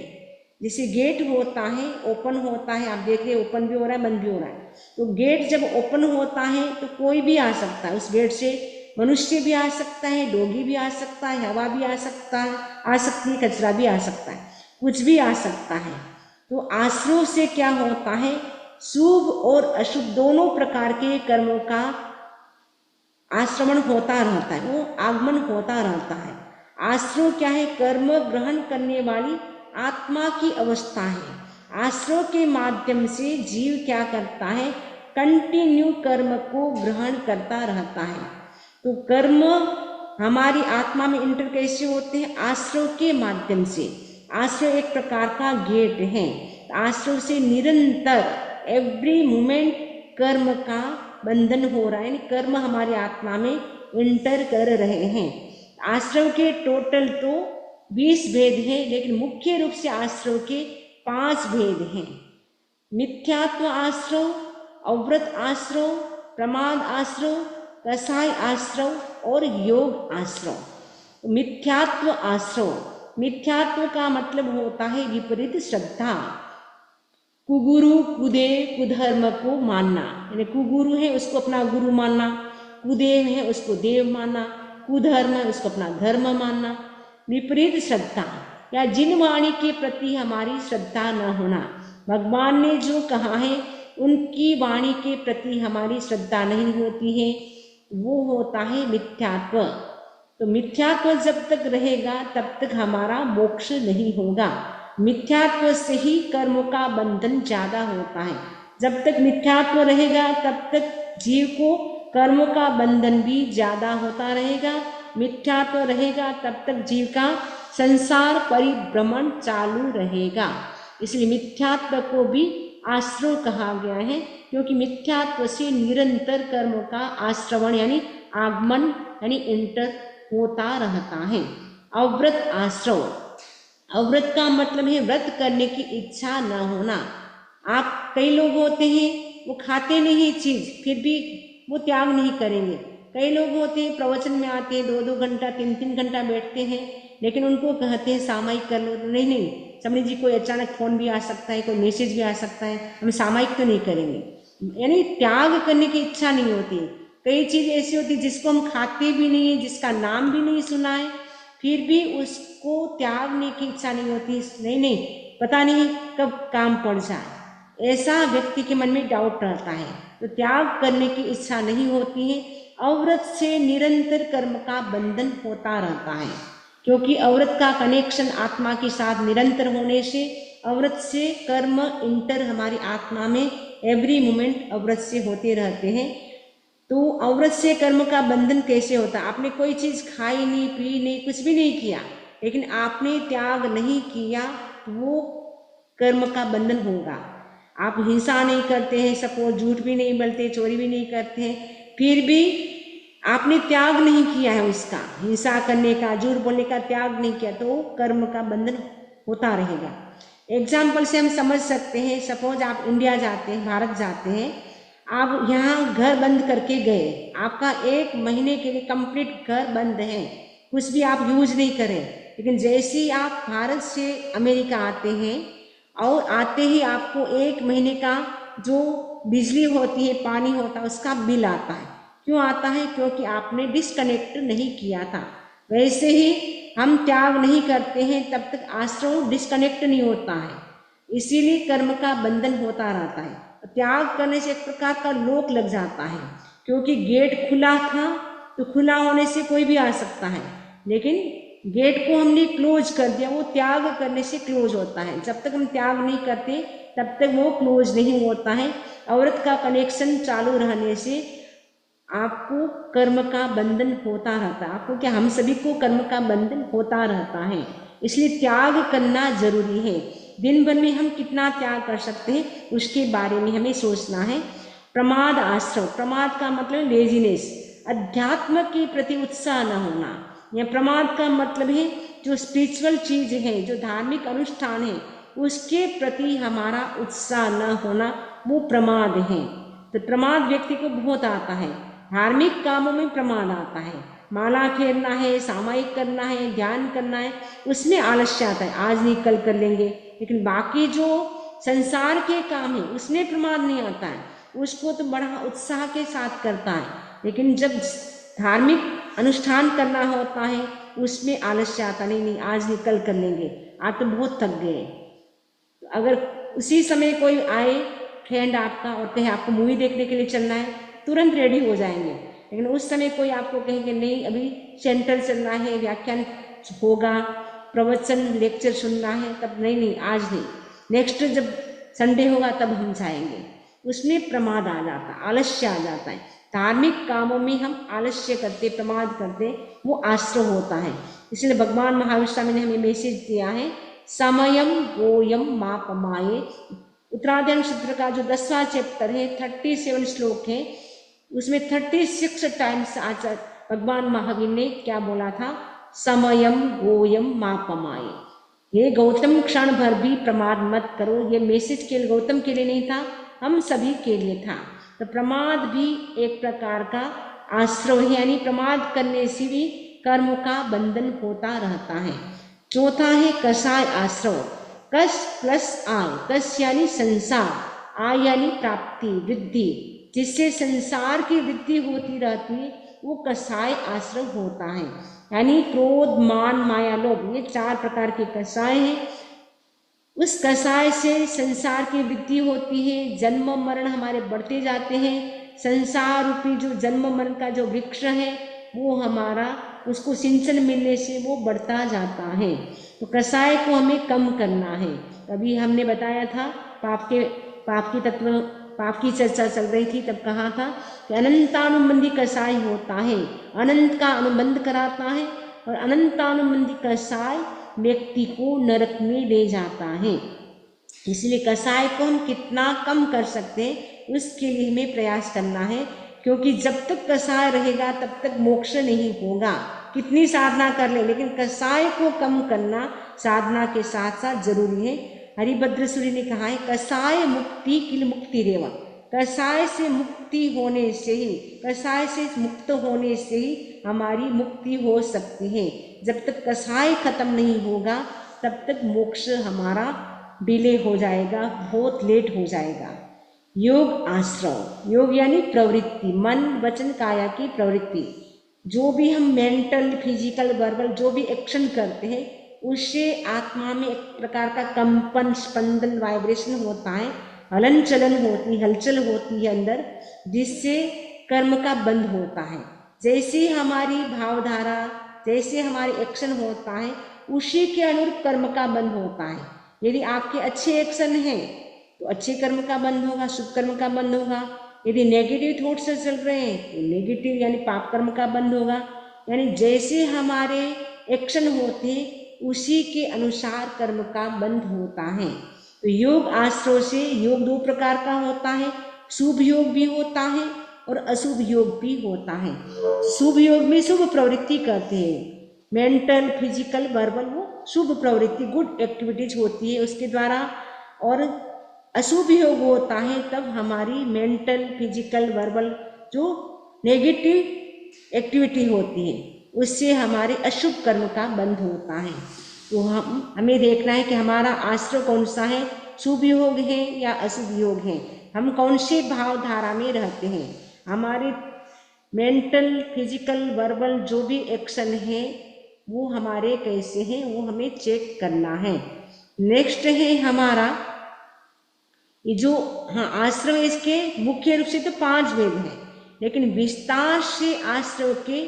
Speaker 1: जैसे गेट होता है, ओपन होता है, आप देख रहे ओपन भी हो रहा है, बंद भी हो रहा है। तो गेट जब ओपन होता है तो कोई भी आ सकता है उस गेट से, मनुष्य भी आ सकता है, डोगी भी आ सकता है, हवा भी आ सकता है, आ सकती है, कचरा भी आ सकता है, कुछ भी आ सकता है। तो आश्रव से क्या होता है, शुभ और अशुभ दोनों प्रकार के कर्मों का आश्रमण होता रहता है, वो आगमन होता रहता है। आश्रव क्या है, कर्म ग्रहण करने वाली आत्मा की अवस्था है। आश्रव के माध्यम से जीव क्या करता है, कंटिन्यू कर्म को ग्रहण करता रहता है। तो कर्म हमारी आत्मा में इंटर कैसे होते हैं, आश्रव के माध्यम से। आश्रव एक प्रकार का गेट है। आश्रव से निरंतर एवरी मोमेंट कर्म का बंधन हो रहा है, यानी कर्म हमारी आत्मा में इंटर कर रहे हैं। आश्रव के टोटल तो 20 भेद हैं, लेकिन मुख्य रूप से आश्रव के 5 भेद हैं। मिथ्यात्व आश्रव, अव्रत आश्रव, प्रमाद आश्रव, कसाय आश्रव और योग आश्रव। मिथ्यात्व आश्रव, मिथ्यात्व का मतलब होता है विपरीत श्रद्धा। कुगुरु कुदेव कुधर्म को मानना, यानी कुगुरु है उसको अपना गुरु मानना, कुदेव है उसको देव मानना, कुधर्म है उसको अपना धर्म मानना। विपरीत श्रद्धा या जिन वाणी के प्रति हमारी श्रद्धा न होना, भगवान ने जो कहा है उनकी वाणी के प्रति हमारी श्रद्धा नहीं होती है, वो होता है मिथ्यात्व। तो मिथ्यात्व जब तक रहेगा तब तक हमारा मोक्ष नहीं होगा। मिथ्यात्व से ही कर्मों का बंधन ज्यादा होता है। जब तक मिथ्यात्व रहेगा तब तक जीव को कर्मों का बंधन भी ज्यादा होता रहेगा। मिथ्यात्व रहेगा तब तक जीव का संसार परिभ्रमण चालू रहेगा। इसलिए मिथ्यात्व को भी आश्रव कहा गया है, क्योंकि मिथ्यात्व से निरंतर कर्मों का आश्रवण यानी आगमन यानी एंटर होता रहता है। अव्रत आश्रव, अव्रत का मतलब है व्रत करने की इच्छा न होना। आप कई लोग होते हैं वो खाते नहीं चीज फिर भी वो त्याग नहीं करेंगे। कई लोग होते हैं प्रवचन में आते हैं 2-2 घंटा 3-3 घंटा बैठते हैं, लेकिन उनको कहते हैं सामायिक कर लो, तो नहीं समझ जी कोई अचानक फोन भी आ सकता है, कोई मैसेज भी आ सकता है, हम सामायिक तो नहीं करेंगे। यानी त्याग करने की इच्छा नहीं होती। कई चीज ऐसी होती जिसको हम खाते भी नहीं है, जिसका नाम भी नहीं सुना है, फिर भी उसको त्यागने की इच्छा नहीं होती। नहीं पता नहीं कब काम पड़ जाए, ऐसा व्यक्ति के मन में डाउट रहता है, तो त्याग करने की इच्छा नहीं होती है। अव्रत से निरंतर कर्म का बंधन होता रहता है, क्योंकि अव्रत का कनेक्शन आत्मा के साथ निरंतर होने से अव्रत से कर्म इंटर हमारी आत्मा में एवरी मोमेंट अव्रत से होते रहते हैं। तो अव्रत से कर्म का बंधन कैसे होता है? आपने कोई चीज खाई नहीं, पी नहीं, कुछ भी नहीं किया, लेकिन आपने त्याग नहीं किया तो वो कर्म का बंधन होगा। आप हिंसा नहीं करते हैं, सपोज झूठ भी नहीं बोलते, चोरी भी नहीं करते हैं, फिर भी आपने त्याग नहीं किया है उसका, हिंसा करने का, झूठ बोलने का त्याग नहीं किया, तो कर्म का बंधन होता रहेगा। एग्जाम्पल से हम समझ सकते हैं, सपोज आप इंडिया जाते हैं, भारत जाते हैं, आप यहाँ घर बंद करके गए, आपका 1 महीने के लिए कंप्लीट घर बंद है, कुछ भी आप यूज नहीं करें, लेकिन जैसे ही आप भारत से अमेरिका आते हैं और आते ही आपको 1 महीने का जो बिजली होती है, पानी होता है, उसका बिल आता है। क्यों आता है? क्योंकि आपने डिस्कनेक्ट नहीं किया था। वैसे ही हम त्याग नहीं करते हैं तब तक आश्रम डिस्कनेक्ट नहीं होता है, इसीलिए कर्म का बंधन होता रहता है। त्याग करने से एक प्रकार का लोक लग जाता है, क्योंकि गेट खुला था तो खुला होने से कोई भी आ सकता है, लेकिन गेट को हमने क्लोज कर दिया, वो त्याग करने से क्लोज होता है। जब तक हम त्याग नहीं करते तब तक वो क्लोज नहीं होता है। औरत का कनेक्शन चालू रहने से आपको कर्म का बंधन होता रहता है। आपको क्या, हम सभी को कर्म का बंधन होता रहता है, इसलिए त्याग करना जरूरी है। दिन भर में हम कितना त्याग कर सकते हैं उसके बारे में हमें सोचना है। प्रमाद आश्रव, प्रमाद का मतलब लेजीनेस, अध्यात्म के प्रति उत्साह न होना। यह प्रमाद का मतलब है जो स्पिरिचुअल चीज है, जो धार्मिक अनुष्ठान है, उसके प्रति हमारा उत्साह न होना, वो प्रमाद है। तो प्रमाद व्यक्ति को बहुत आता है। धार्मिक कामों में प्रमाद आता है, माला फेरना है, सामायिक करना है, ध्यान करना है, उसमें आलस्य आता है, आज नहीं कल कर लेंगे। लेकिन बाकी जो संसार के काम है उसमें प्रमाद नहीं आता है, उसको तो बड़ा उत्साह के साथ करता है। लेकिन जब धार्मिक अनुष्ठान करना होता है उसमें आलस्य आता, नहीं आज नहीं कल कर लेंगे, आज तो बहुत थक गए। अगर उसी समय कोई आए फ्रेंड आपका और कहे आपको मूवी देखने के लिए चलना है, तुरंत रेडी हो जाएंगे। लेकिन उस समय कोई आपको कहेंगे नहीं अभी सेंटर चलना है, व्याख्यान होगा, प्रवचन लेक्चर सुनना है, तब नहीं आज नहीं, नेक्स्ट जब संडे होगा तब हम जाएंगे, उसमें प्रमाद आ जाता, आलस्य आ जाता है। धार्मिक कामों में हम आलस्य करते, प्रमाद करते, वो आश्रव होता है। इसलिए भगवान महावीर स्वामी ने हमें मैसेज दिया है, समयम गोयम मापमाये। उत्तरायण सूत्र का जो 10वां चैप्टर है, 37 श्लोक है, उसमें 36 टाइम्स आचार्य भगवान महावीर ने क्या बोला था, समयम गोयम मापमाये। ये गौतम क्षण भर भी प्रमाद मत करो। ये मैसेज केवल गौतम के लिए नहीं था, हम सभी के लिए था। तो प्रमाद भी एक प्रकार का आश्रव है, यानी प्रमाद करने से भी कर्म का बंधन होता रहता है। चौथा है कषाय आश्रव। कष प्लस आय, कष यानी संसार, आय यानी प्राप्ति, वृद्धि, जिससे संसार की वृद्धि होती रहती है, वो कषाय आश्रव होता है। यानी क्रोध, मान, माया, लोभ, ये 4 प्रकार के कषाय हैं। उस कषाय से संसार की वृद्धि होती है, जन्म मरण हमारे बढ़ते जाते हैं। संसार रूपी जो जन्म मरण का जो वृक्ष है वो हमारा उसको सिंचन मिलने से वो बढ़ता जाता है। तो कषाय को हमें कम करना है। अभी हमने बताया था पाप की चर्चा चल रही थी, तब कहा था कि अनंतानुबंधी कषाय होता है, अनंत का अनुबंध कराता है, और अनंतानुबंधी कषाय व्यक्ति को नरक में ले जाता है। इसलिए कषाय को हम कितना कम कर सकते हैं उसके लिए हमें प्रयास करना है, क्योंकि जब तक कषाय रहेगा तब तक मोक्ष नहीं होगा। कितनी साधना कर ले, लेकिन कषाय को कम करना साधना के साथ साथ जरूरी है। हरिभद्र सूरी ने कहा है, कषाय मुक्ति किल मुक्ति रेवा। कषाय से मुक्ति होने से ही, कषाय से मुक्त होने से ही हमारी मुक्ति हो सकती है। जब तक कषाय खत्म नहीं होगा तब तक मोक्ष हमारा डिले हो जाएगा, बहुत लेट हो जाएगा। योग आश्रव, योग यानी प्रवृत्ति, मन वचन काया की प्रवृत्ति। जो भी हम मेंटल फिजिकल वर्बल जो भी एक्शन करते हैं उससे आत्मा में एक प्रकार का कंपन स्पंदन वाइब्रेशन होता है, हलन चलन होती, हलचल होती है अंदर, जिससे कर्म का बंध होता है। जैसे हमारी भावधारा, जैसे हमारी एक्शन होता है उसी के अनुरूप कर्म का बंध होता है। यदि आपके अच्छे एक्शन हैं तो अच्छे कर्म का बंध होगा, शुभ कर्म का बंध होगा। यदि नेगेटिव थॉट से चल रहे हैं तो नेगेटिव यानी पाप कर्म का बंध होगा। यानी जैसे हमारे एक्शन होते हैं उसी के अनुसार कर्म का बंध होता है। तो योग आश्रय से, योग दो प्रकार का होता है, शुभ योग भी होता है और अशुभ योग भी होता है। शुभ योग में शुभ प्रवृत्ति करते हैं, मेंटल फिजिकल वर्बल वो शुभ प्रवृत्ति गुड एक्टिविटीज होती है उसके द्वारा। और अशुभ योग होता है तब हमारी मेंटल फिजिकल वर्बल जो नेगेटिव एक्टिविटी होती है उससे हमारे अशुभ कर्म का बंध होता है। तो हमें देखना है कि हमारा आश्रय कौन सा है, शुभ योग है या अशुभ योग है, हम कौन से भावधारा में रहते हैं। हमारे मेंटल फिजिकल वर्बल जो भी एक्शन है वो हमारे कैसे हैं वो हमें चेक करना है। नेक्स्ट है हमारा ये जो आश्रम, इसके मुख्य रूप से तो 5 भेद हैं, लेकिन विस्तार से आश्रम के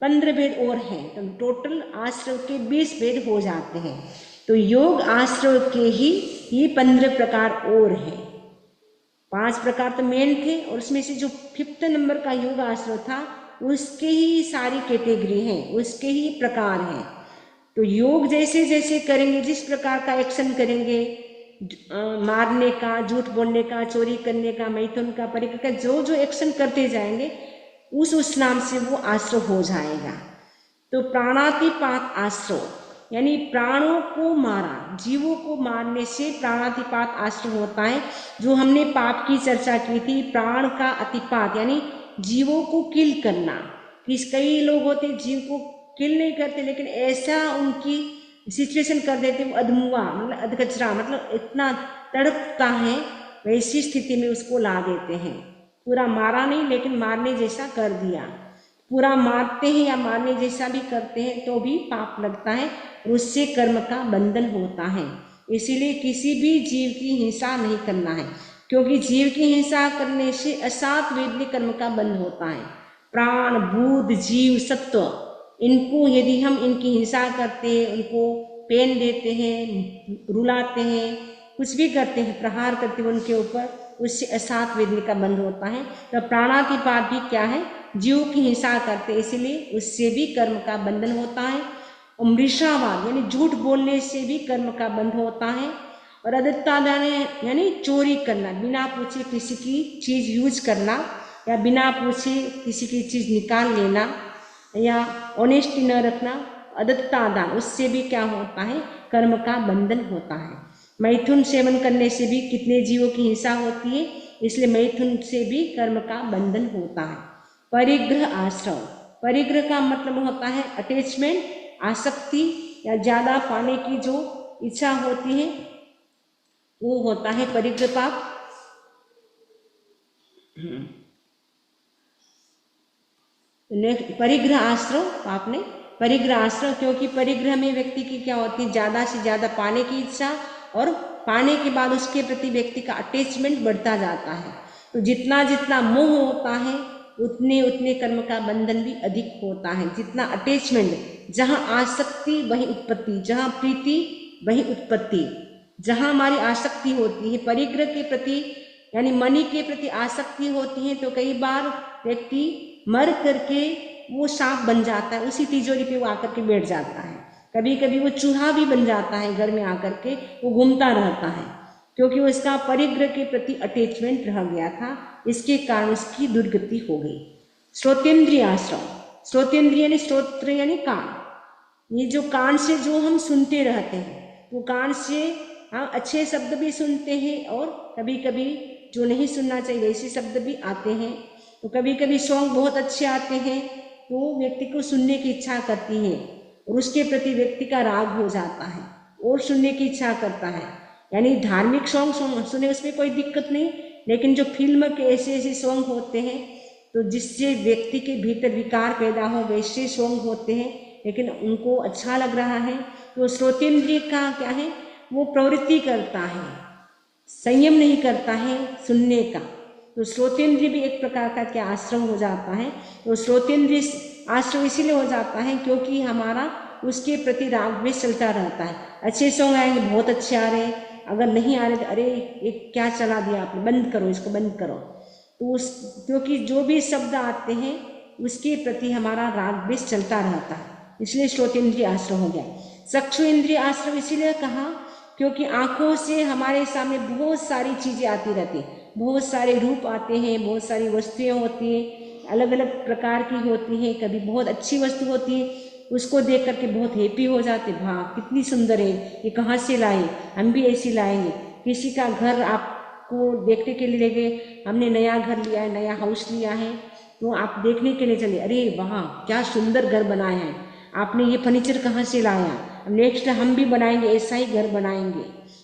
Speaker 1: 15 भेद और हैं, तो टोटल आश्रम के 20 भेद हो जाते हैं। तो योग आश्रम के ही ये 15 प्रकार और हैं। 5 प्रकार तो मेन थे और उसमें से जो 5th नंबर का योग आश्रम था उसके ही सारी कैटेगरी हैं, उसके ही प्रकार हैं। तो योग जैसे जैसे करेंगे, जिस प्रकार का एक्शन करेंगे, मारने का, झूठ बोलने का, चोरी करने का, मैथुन का, परिकर का, जो जो एक्शन करते जाएंगे उस नाम से वो आश्रय हो जाएगा। तो प्राणातिपात आश्रय यानी प्राणों को मारा, जीवों को मारने से प्राणातिपात आश्रय होता है। जो हमने पाप की चर्चा की थी, प्राण का अतिपात यानी जीवों को किल करना। कई लोग होते जीव को किल नहीं करते, लेकिन ऐसा उनकी सिचुएशन कर देते वो अधमुआ मतलब अधकचरा, मतलब इतना तड़पता है वैसी स्थिति में उसको ला देते हैं। पूरा मारा नहीं लेकिन मारने जैसा कर दिया। पूरा मारते हैं या मारने जैसा भी करते हैं तो भी पाप लगता है और उससे कर्म का बंधन होता है। इसीलिए किसी भी जीव की हिंसा नहीं करना है, क्योंकि जीव की हिंसा करने से असात वेदनी कर्म का बंध होता है। प्राण, भूत, जीव, सत्व, इनको यदि हम इनकी हिंसा करते हैं, उनको पेन देते हैं, रुलाते हैं, कुछ भी करते हैं, प्रहार करते हैं उनके ऊपर, उससे असात वेदनी का बंध होता है। तो प्राणातिपात भी क्या है, जीव की हिंसा करते, इसलिए उससे भी कर्म का बंधन होता है। और मृषावाद यानी झूठ बोलने से भी कर्म का बंध होता है। और अदत्तादान यानी चोरी करना, बिना पूछे किसी की चीज यूज करना या बिना पूछे किसी की चीज निकाल लेना या ऑनेस्टी न रखना, अदत्तादान, उससे भी क्या होता है, कर्म का बंधन होता है। मैथुन सेवन करने से भी कितने जीवों की हिंसा होती है, इसलिए मैथुन से भी कर्म का बंधन होता है। परिग्रह आश्रय, परिग्रह का मतलब होता है अटैचमेंट, आसक्ति या ज्यादा पाने की जो इच्छा होती है वो होता है परिग्रह पाप। परिग्रह आश्रय पाप ने परिग्रह आश्रय, क्योंकि परिग्रह में व्यक्ति की क्या होती है, ज्यादा से ज्यादा पाने की इच्छा और पाने के बाद उसके प्रति व्यक्ति का अटैचमेंट बढ़ता जाता है। तो जितना जितना मोह होता है उतने उतने कर्म का बंधन भी अधिक होता है। जितना अटैचमेंट, जहाँ आसक्ति वही उत्पत्ति, जहाँ प्रीति वही उत्पत्ति। जहाँ हमारी आसक्ति होती है परिग्रह के प्रति, यानी मनी के प्रति आसक्ति होती है, तो कई बार व्यक्ति मर करके वो सांप बन जाता है, उसी तिजोरी पे वो आकर के बैठ जाता है। कभी कभी वो चूहा भी बन जाता है, घर में आकर के वो घूमता रहता है, क्योंकि उसका परिग्रह के प्रति अटैचमेंट रह गया था। इसके कारण उसकी दुर्गति हो गई। श्रोतेंद्रिय आश्रम, श्रोतेंद्रिय यानी श्रोत्र यानी कान। ये जो कान से जो हम सुनते रहते हैं, वो कान से हम अच्छे शब्द भी सुनते हैं और कभी कभी जो नहीं सुनना चाहिए वैसे शब्द भी आते हैं। तो कभी कभी सॉन्ग बहुत अच्छे आते हैं तो व्यक्ति को सुनने की इच्छा करती है और उसके प्रति व्यक्ति का राग हो जाता है और सुनने की इच्छा करता है। यानी धार्मिक सॉन्ग सुने उसमें कोई दिक्कत नहीं, लेकिन जो फिल्म के ऐसे ऐसे सॉन्ग होते हैं तो जिससे व्यक्ति के भीतर विकार पैदा हो वैसे सॉन्ग होते हैं, लेकिन उनको अच्छा लग रहा है तो श्रोतेंद्रिय का क्या है, वो प्रवृत्ति करता है, संयम नहीं करता है सुनने का। तो श्रोतेंद्रिय भी एक प्रकार का क्या आश्रम हो जाता है। तो श्रोतेंद्रिय आश्रम इसीलिए हो जाता है क्योंकि हमारा उसके प्रति राग द्वेष चलता रहता है। अच्छे सॉन्ग आएंगे, बहुत अच्छे आ रहे हैं, अगर नहीं आ रहे तो अरे ये क्या चला दिया आपने, बंद करो इसको, बंद करो। तो उस क्योंकि जो भी शब्द आते हैं उसके प्रति हमारा राग द्वेष चलता रहता है, इसलिए श्रोतेंद्रिय आश्रम हो गया। चक्षु इंद्रिय आश्रम इसीलिए कहा क्योंकि आंखों से हमारे सामने बहुत सारी चीजें आती रहती हैं, बहुत सारे रूप आते हैं, बहुत सारी वस्तुएं होती हैं, अलग अलग प्रकार की होती हैं। कभी बहुत अच्छी वस्तु होती है, उसको देख करके बहुत हैप्पी हो जाते, वाह कितनी सुंदर है, ये कहाँ से लाए, हम भी ऐसी लाएंगे। किसी का घर आपको देखने के लिए ले गए, हमने नया घर लिया है, नया हाउस लिया है, तो आप देखने के लिए चले, अरे वाह क्या सुंदर घर बनाया है, आपने ये फर्नीचर कहाँ से लाया, नेक्स्ट हम भी बनाएंगे, ऐसा ही घर बनाएंगे।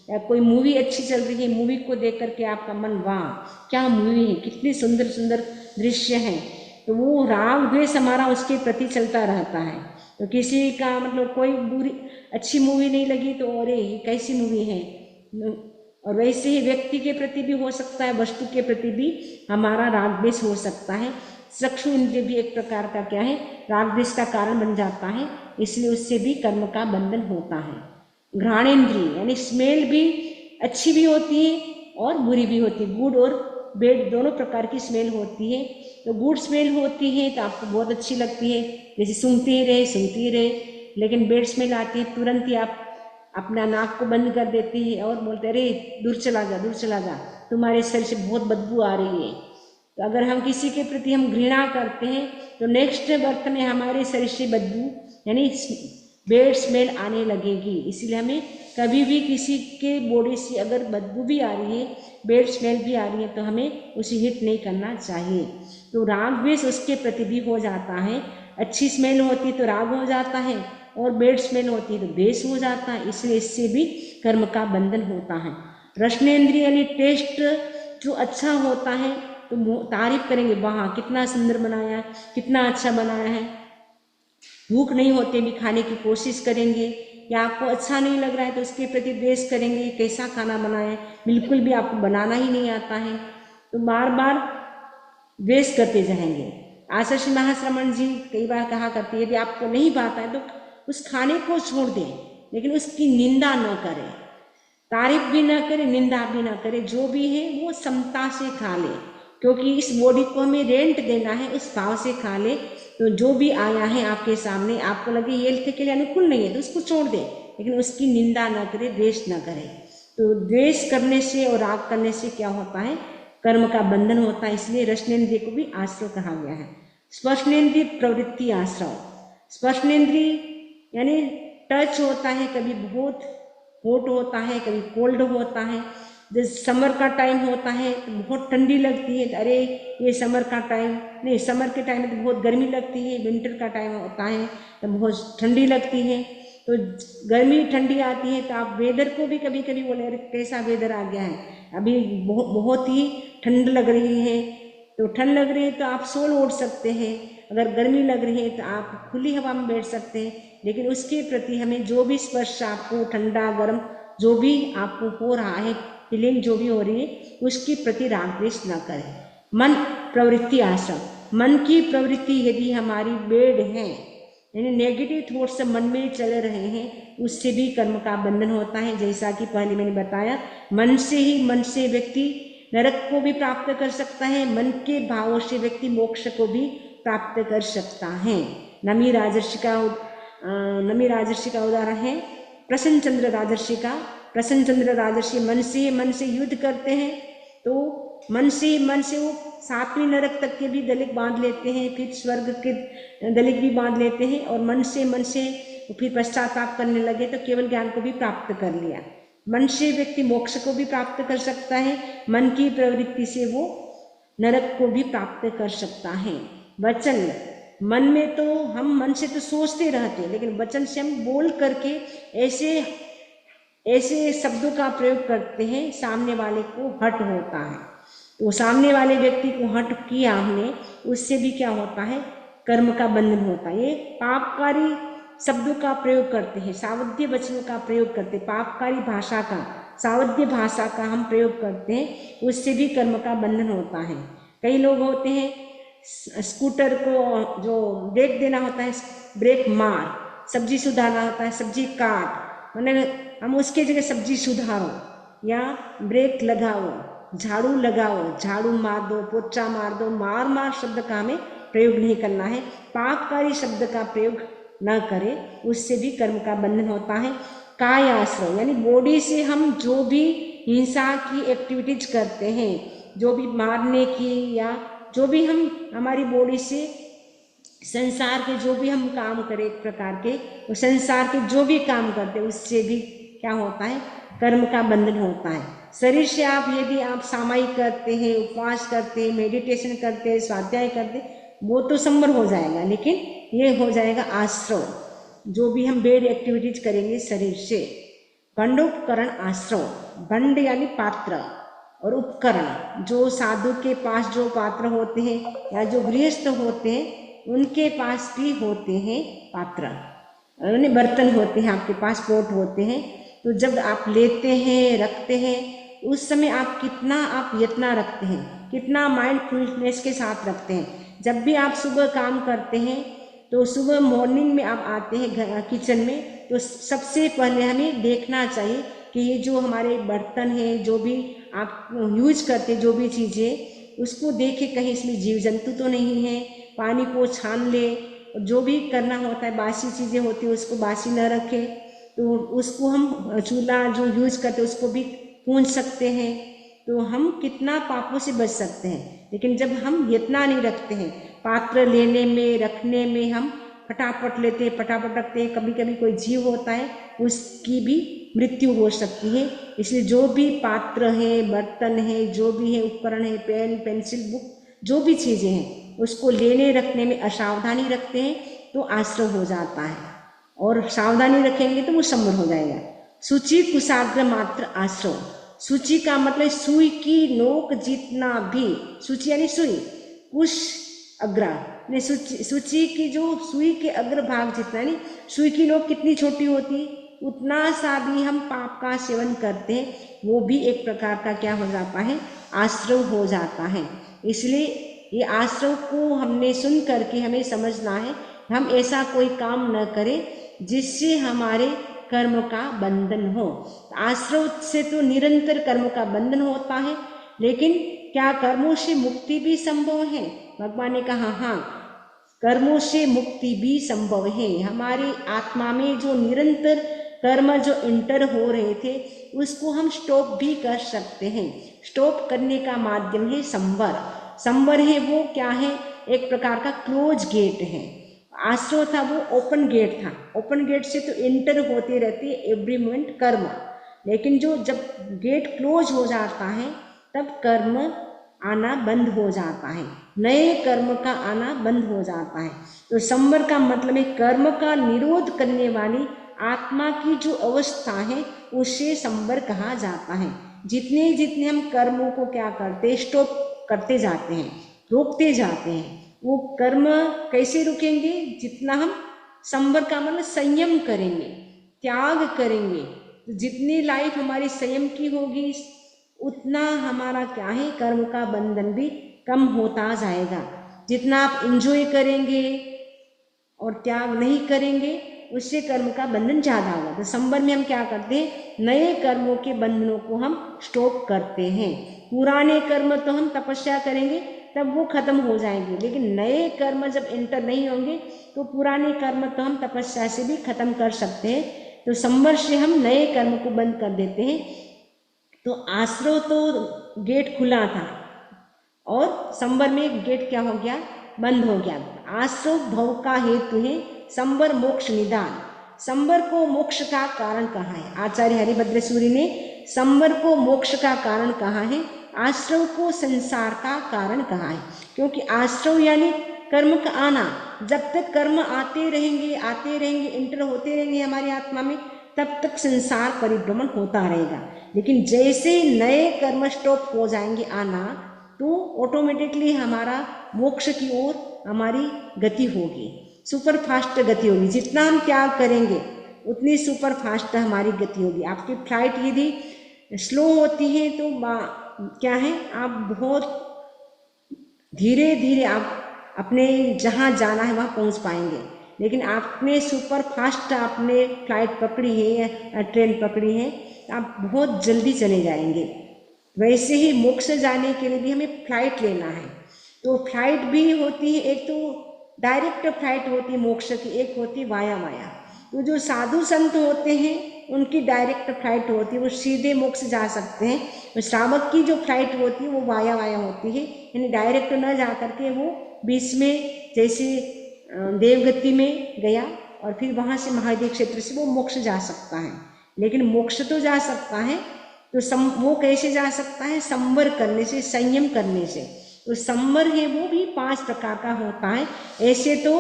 Speaker 1: या कोई मूवी अच्छी चल रही है, मूवी को देख करके आपका मन, वाह क्या मूवी है, कितनी सुंदर सुंदर दृश्य हैं, तो वो राग द्वेष हमारा उसके प्रति चलता रहता है। तो किसी का मतलब कोई बुरी अच्छी मूवी नहीं लगी तो अरे ये कैसी मूवी है, और वैसे ही व्यक्ति के प्रति भी हो सकता है, वस्तु के प्रति भी हमारा राग द्वेष हो सकता है। चक्षु इंद्रिय भी एक प्रकार का क्या है, राग द्वेष का कारण बन जाता है, इसलिए उससे भी कर्म का बंधन होता है। घ्राणेन्द्रिय यानी स्मेल भी अच्छी भी होती है और बुरी भी होती है, गुड और बैड दोनों प्रकार की स्मेल होती है। तो गुड स्मेल होती है तो आपको बहुत अच्छी लगती है, जैसे सूंघते ही रहे, लेकिन बैड स्मेल आती है तुरंत ही आप अपना नाक को बंद कर देते हैं और बोलते अरे दूर चला जा, तुम्हारे शरीर से बहुत बदबू आ रही है। तो अगर हम किसी के प्रति हम घृणा करते हैं तो नेक्स्ट बर्थ में हमारे शरीर से बदबू यानी बैड स्मेल आने लगेगी। इसीलिए हमें कभी भी किसी के बॉडी से अगर बदबू भी आ रही है, बैड स्मेल भी आ रही है, तो हमें उसे हिट नहीं करना चाहिए। तो राग द्वेष उसके प्रति भी हो जाता है, अच्छी स्मेल होती है तो राग हो जाता है और बैड स्मेल होती है तो द्वेष हो जाता है, इसलिए इससे भी कर्म का बंधन होता है। रसनेन्द्रिय यानी टेस्ट जो अच्छा होता है तो तारीफ करेंगे, वाह कितना सुंदर बनाया है, कितना अच्छा बनाया है। भूख नहीं होते भी खाने की कोशिश करेंगे, या आपको अच्छा नहीं लग रहा है तो उसके प्रति द्वेष करेंगे, कैसा खाना बनाया है, बिल्कुल भी आपको बनाना ही नहीं आता है तो बार बार द्वेष करते जाएंगे। आचार्य श्री महाश्रमण जी कई बार कहा करती है यदि आपको नहीं पाता है तो उस खाने को छोड़ दें, लेकिन उसकी निंदा न करें, तारीफ भी न करे, निंदा भी न करे, जो भी है वो समता से खा ले, क्योंकि इस बॉडी को हमें रेंट देना है, उस भाव से खा ले। तो जो भी आया है आपके सामने, आपको लगे ये हेल्थ के लिए अनुकूल नहीं है तो उसको छोड़ दे, लेकिन उसकी निंदा न करे, द्वेष न करे। तो द्वेष करने से और राग करने से क्या होता है, कर्म का बंधन होता है। इसलिए रसनेन्द्रिय को भी आश्रव कहा गया है। स्पर्शनेन्द्रिय प्रवृत्ति आश्रव, स्पर्शनेन्द्रिय यानी टच होता है, कभी बहुत हॉट होता है, कभी कोल्ड होता है। जैसे समर का टाइम होता है तो बहुत ठंडी लगती है, अरे ये समर का टाइम नहीं, समर के टाइम में तो बहुत गर्मी लगती है, विंटर का टाइम होता है तो बहुत ठंडी लगती है। तो गर्मी ठंडी आती है तो आप वेदर को भी कभी कभी बोले अरे कैसा वेदर आ गया है, अभी बहुत ही ठंड लग रही है, तो ठंड लग रही है तो आप शॉल ओढ़ सकते हैं, अगर गर्मी लग रही है तो आप खुली हवा में बैठ सकते हैं। लेकिन उसके प्रति हमें जो भी स्पर्श आपको ठंडा गर्म जो भी आपको हो रहा है, फीलिंग जो भी हो रही है, उसके प्रति राग द्वेष न करें। मन प्रवृत्ति आश्रम, मन की प्रवृत्ति यदि हमारी बेड है, यानी नेगेटिव थॉट्स मन में चल रहे हैं, उससे भी कर्म का बंधन होता है। जैसा कि पहले मैंने बताया, मन से व्यक्ति नरक को भी प्राप्त कर सकता है, मन के भावों से व्यक्ति मोक्ष को भी प्राप्त कर सकता है। नमी राजर्षि का उदाहरण है प्रसन्नचंद्र राजर्षि का। प्रसन्नचंद्र राजर्षि मन से युद्ध करते हैं, तो मन से वो 7वीं नरक तक के भी दलिक बांध लेते हैं, फिर स्वर्ग के दलिक भी बांध लेते हैं, और मन से फिर पश्चाताप करने लगे तो केवल ज्ञान को भी प्राप्त कर लिया। मन से व्यक्ति मोक्ष को भी प्राप्त कर सकता है, मन की प्रवृत्ति से वो नरक को भी प्राप्त कर सकता है। वचन, मन में तो हम मन से तो सोचते रहते हैं, लेकिन वचन से हम बोल करके ऐसे शब्दों का प्रयोग करते हैं, सामने वाले को हर्ट होता है। तो सामने वाले व्यक्ति को हर्ट किया हमने, उससे भी क्या होता है, कर्म का बंधन होता है। ये पापकारी शब्दों का प्रयोग करते हैं, सावध्य वचनों का प्रयोग करते हैं, पापकारी भाषा का, सावध्य भाषा का हम प्रयोग करते हैं, उससे भी कर्म का बंधन होता है। कई लोग होते हैं, स्कूटर को जो ब्रेक देना होता है, ब्रेक मार, सब्जी सुधारना होता है, सब्जी काट, मैंने हम उसके जगह सब्जी सुधारो, या ब्रेक लगाओ, झाड़ू लगाओ, झाड़ू मार दो, पोछा मार दो, मार शब्द का हमें प्रयोग नहीं करना है। पापकारी शब्द का प्रयोग न करें, उससे भी कर्म का बंधन होता है। काय आश्रय, यानी बॉडी से हम जो भी हिंसा की एक्टिविटीज करते हैं, जो भी मारने की, या जो भी हम हमारी बॉडी से संसार के जो भी हम काम करें एक प्रकार के, वो संसार के जो भी काम करते हैं, उससे भी क्या होता है, कर्म का बंधन होता है। शरीर से यदि आप सामायिक करते हैं, उपवास करते हैं, मेडिटेशन करते हैं, स्वाध्याय करते हैं, वो तो संवर हो जाएगा, लेकिन ये हो जाएगा आश्रव, जो भी हम बेड एक्टिविटीज करेंगे शरीर से। बंडोपकरण आश्रव, बंड यानी पात्र, और उपकरण जो साधु के पास जो पात्र होते हैं या जो गृहस्थ होते हैं उनके पास भी होते हैं पात्र, यानी बर्तन होते हैं, आपके पास पोट होते हैं। तो जब आप लेते हैं, रखते हैं, उस समय आप कितना यत्न रखते हैं, कितना माइंडफुलनेस के साथ रखते हैं। जब भी आप सुबह काम करते हैं, तो सुबह मॉर्निंग में आप आते हैं किचन में, तो सबसे पहले हमें देखना चाहिए कि ये जो हमारे बर्तन हैं, जो भी आप यूज करते जो भी चीज़ें, उसको देखें कहीं इसमें जीव जंतु तो नहीं है, पानी को छान ले, जो भी करना होता है, बासी चीज़ें होती है उसको बासी न रखें। तो उसको हम चूल्हा जो यूज करते हैं उसको भी पूंछ सकते हैं, तो हम कितना पापों से बच सकते हैं। लेकिन जब हम यत्न नहीं रखते हैं, पात्र लेने में, रखने में हम फटाफट लेते हैं, फटाफट रखते हैं, कभी कभी कोई जीव होता है उसकी भी मृत्यु हो सकती है। इसलिए जो भी पात्र है, बर्तन है, जो भी है, उपकरण है, पेन, पेंसिल, बुक, जो भी चीज़ें हैं, उसको लेने रखने में असावधानी रखते हैं तो आश्रव हो जाता है, और सावधानी रखेंगे तो वो संवर हो जाएगा। सूची कुशाग्र मात्र आश्रव, सूची का मतलब सुई की नोक जितना भी, सूची यानी सुई, कुश अग्र, सूची की जो सुई के अग्र भाग जितना, यानी सुई की नोक कितनी छोटी होती, उतना सा भी हम पाप का सेवन करते हैं, वो भी एक प्रकार का क्या हो जाता है, आश्रव हो जाता है। इसलिए ये आश्रव को हमने सुन करके हमें समझना है, हम ऐसा कोई काम न करें जिससे हमारे कर्म का बंधन हो। आश्रव से तो निरंतर कर्म का बंधन होता है, लेकिन क्या कर्मों से मुक्ति भी संभव है? भगवान ने कहा हाँ, कर्मों से मुक्ति भी संभव है। हमारी आत्मा में जो निरंतर कर्म जो इंटर हो रहे थे उसको हम स्टॉप भी कर सकते हैं। स्टॉप करने का माध्यम है संवर। संवर है वो क्या है, एक प्रकार का क्लोज गेट है। आश्रव था वो ओपन गेट था, ओपन गेट से तो इंटर होती रहती है एवरी मोमेंट कर्म, लेकिन जो जब गेट क्लोज हो जाता है तब कर्म आना बंद हो जाता है, नए कर्म का आना बंद हो जाता है। तो संवर का मतलब है कर्म का निरोध करने वाली आत्मा की जो अवस्था है उसे संवर कहा जाता है। जितने जितने हम कर्मों को क्या करते, स्टॉप करते जाते हैं, रोकते जाते हैं, वो कर्म कैसे रुकेंगे, जितना हम संवर का मतलब संयम करेंगे, त्याग करेंगे। तो जितनी लाइफ हमारी संयम की होगी उतना हमारा क्या है, कर्म का बंधन भी कम होता जाएगा। जितना आप एंजॉय करेंगे और त्याग नहीं करेंगे उससे कर्म का बंधन ज़्यादा होगा। तो संवर में हम क्या करते हैं, नए कर्मों के बंधनों को हम स्टॉप करते हैं। पुराने कर्म तो हम तपस्या करेंगे तब वो खत्म हो जाएंगे, लेकिन नए कर्म जब एंटर नहीं होंगे तो पुराने कर्म तो हम तपस्या से भी खत्म कर सकते हैं। तो संवर से हम नए कर्म को बंद कर देते हैं। तो आश्रव तो गेट खुला था और संवर में गेट क्या हो गया, बंद हो गया। आश्रव भव का हेतु है, संवर मोक्ष निदान। संवर को मोक्ष का कारण कहा है। आचार्य हरिभद्र सूरी ने संवर को मोक्ष का कारण कहा है, आश्रव को संसार का कारण कहा है। क्योंकि आश्रव यानी कर्म का आना, जब तक कर्म आते रहेंगे एंटर होते रहेंगे हमारी आत्मा में, तब तक संसार परिभ्रमण होता रहेगा। लेकिन जैसे नए कर्म स्टॉप हो जाएंगे आना, तो ऑटोमेटिकली हमारा मोक्ष की ओर हमारी गति होगी, सुपर फास्ट गति होगी। जितना हम त्याग करेंगे उतनी सुपर फास्ट हमारी गति होगी। आपकी फ्लाइट यदि स्लो होती है तो क्या है, आप बहुत धीरे धीरे आप अपने जहाँ जाना है वहाँ पहुँच पाएंगे। लेकिन आपने सुपर फास्ट आपने फ्लाइट पकड़ी है या ट्रेन पकड़ी है, आप बहुत जल्दी चले जाएंगे। वैसे ही मोक्ष जाने के लिए भी हमें फ्लाइट लेना है। तो फ्लाइट भी होती है, एक तो डायरेक्ट फ्लाइट होती है मोक्ष की, एक होती है वाया माया। तो जो साधु संत होते हैं उनकी डायरेक्ट फ्लाइट होती है, वो सीधे मोक्ष जा सकते हैं। तो श्रावक की जो फ्लाइट होती है वो वाया वाया होती है, यानी डायरेक्ट न जा करके वो बीच में जैसे देवगति में गया और फिर वहाँ से महादेव क्षेत्र से वो मोक्ष जा सकता है। लेकिन मोक्ष तो जा सकता है, तो वो कैसे जा सकता है, संवर करने से, संयम करने से। तो संवर है वो भी 5 प्रकार का होता है। ऐसे तो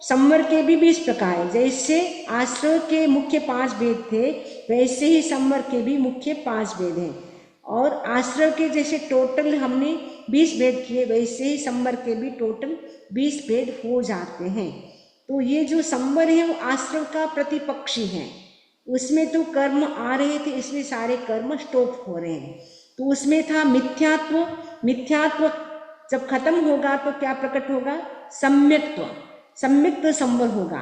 Speaker 1: संवर के भी 20 प्रकार है। जैसे आश्रव के मुख्य 5 भेद थे, वैसे ही संवर के भी मुख्य 5 भेद हैं। और आश्रव के जैसे टोटल हमने 20 भेद किए, वैसे ही संवर के भी टोटल 20 भेद हो जाते हैं। तो ये जो संवर है वो आश्रव का प्रतिपक्षी है। उसमें तो कर्म आ रहे थे, इसलिए सारे कर्म स्टॉप हो रहे हैं। तो उसमें था मिथ्यात्व। मिथ्यात्व जब खत्म होगा तो क्या प्रकट होगा, सम्यक्त्व। सम्यक्त्व संवर होगा।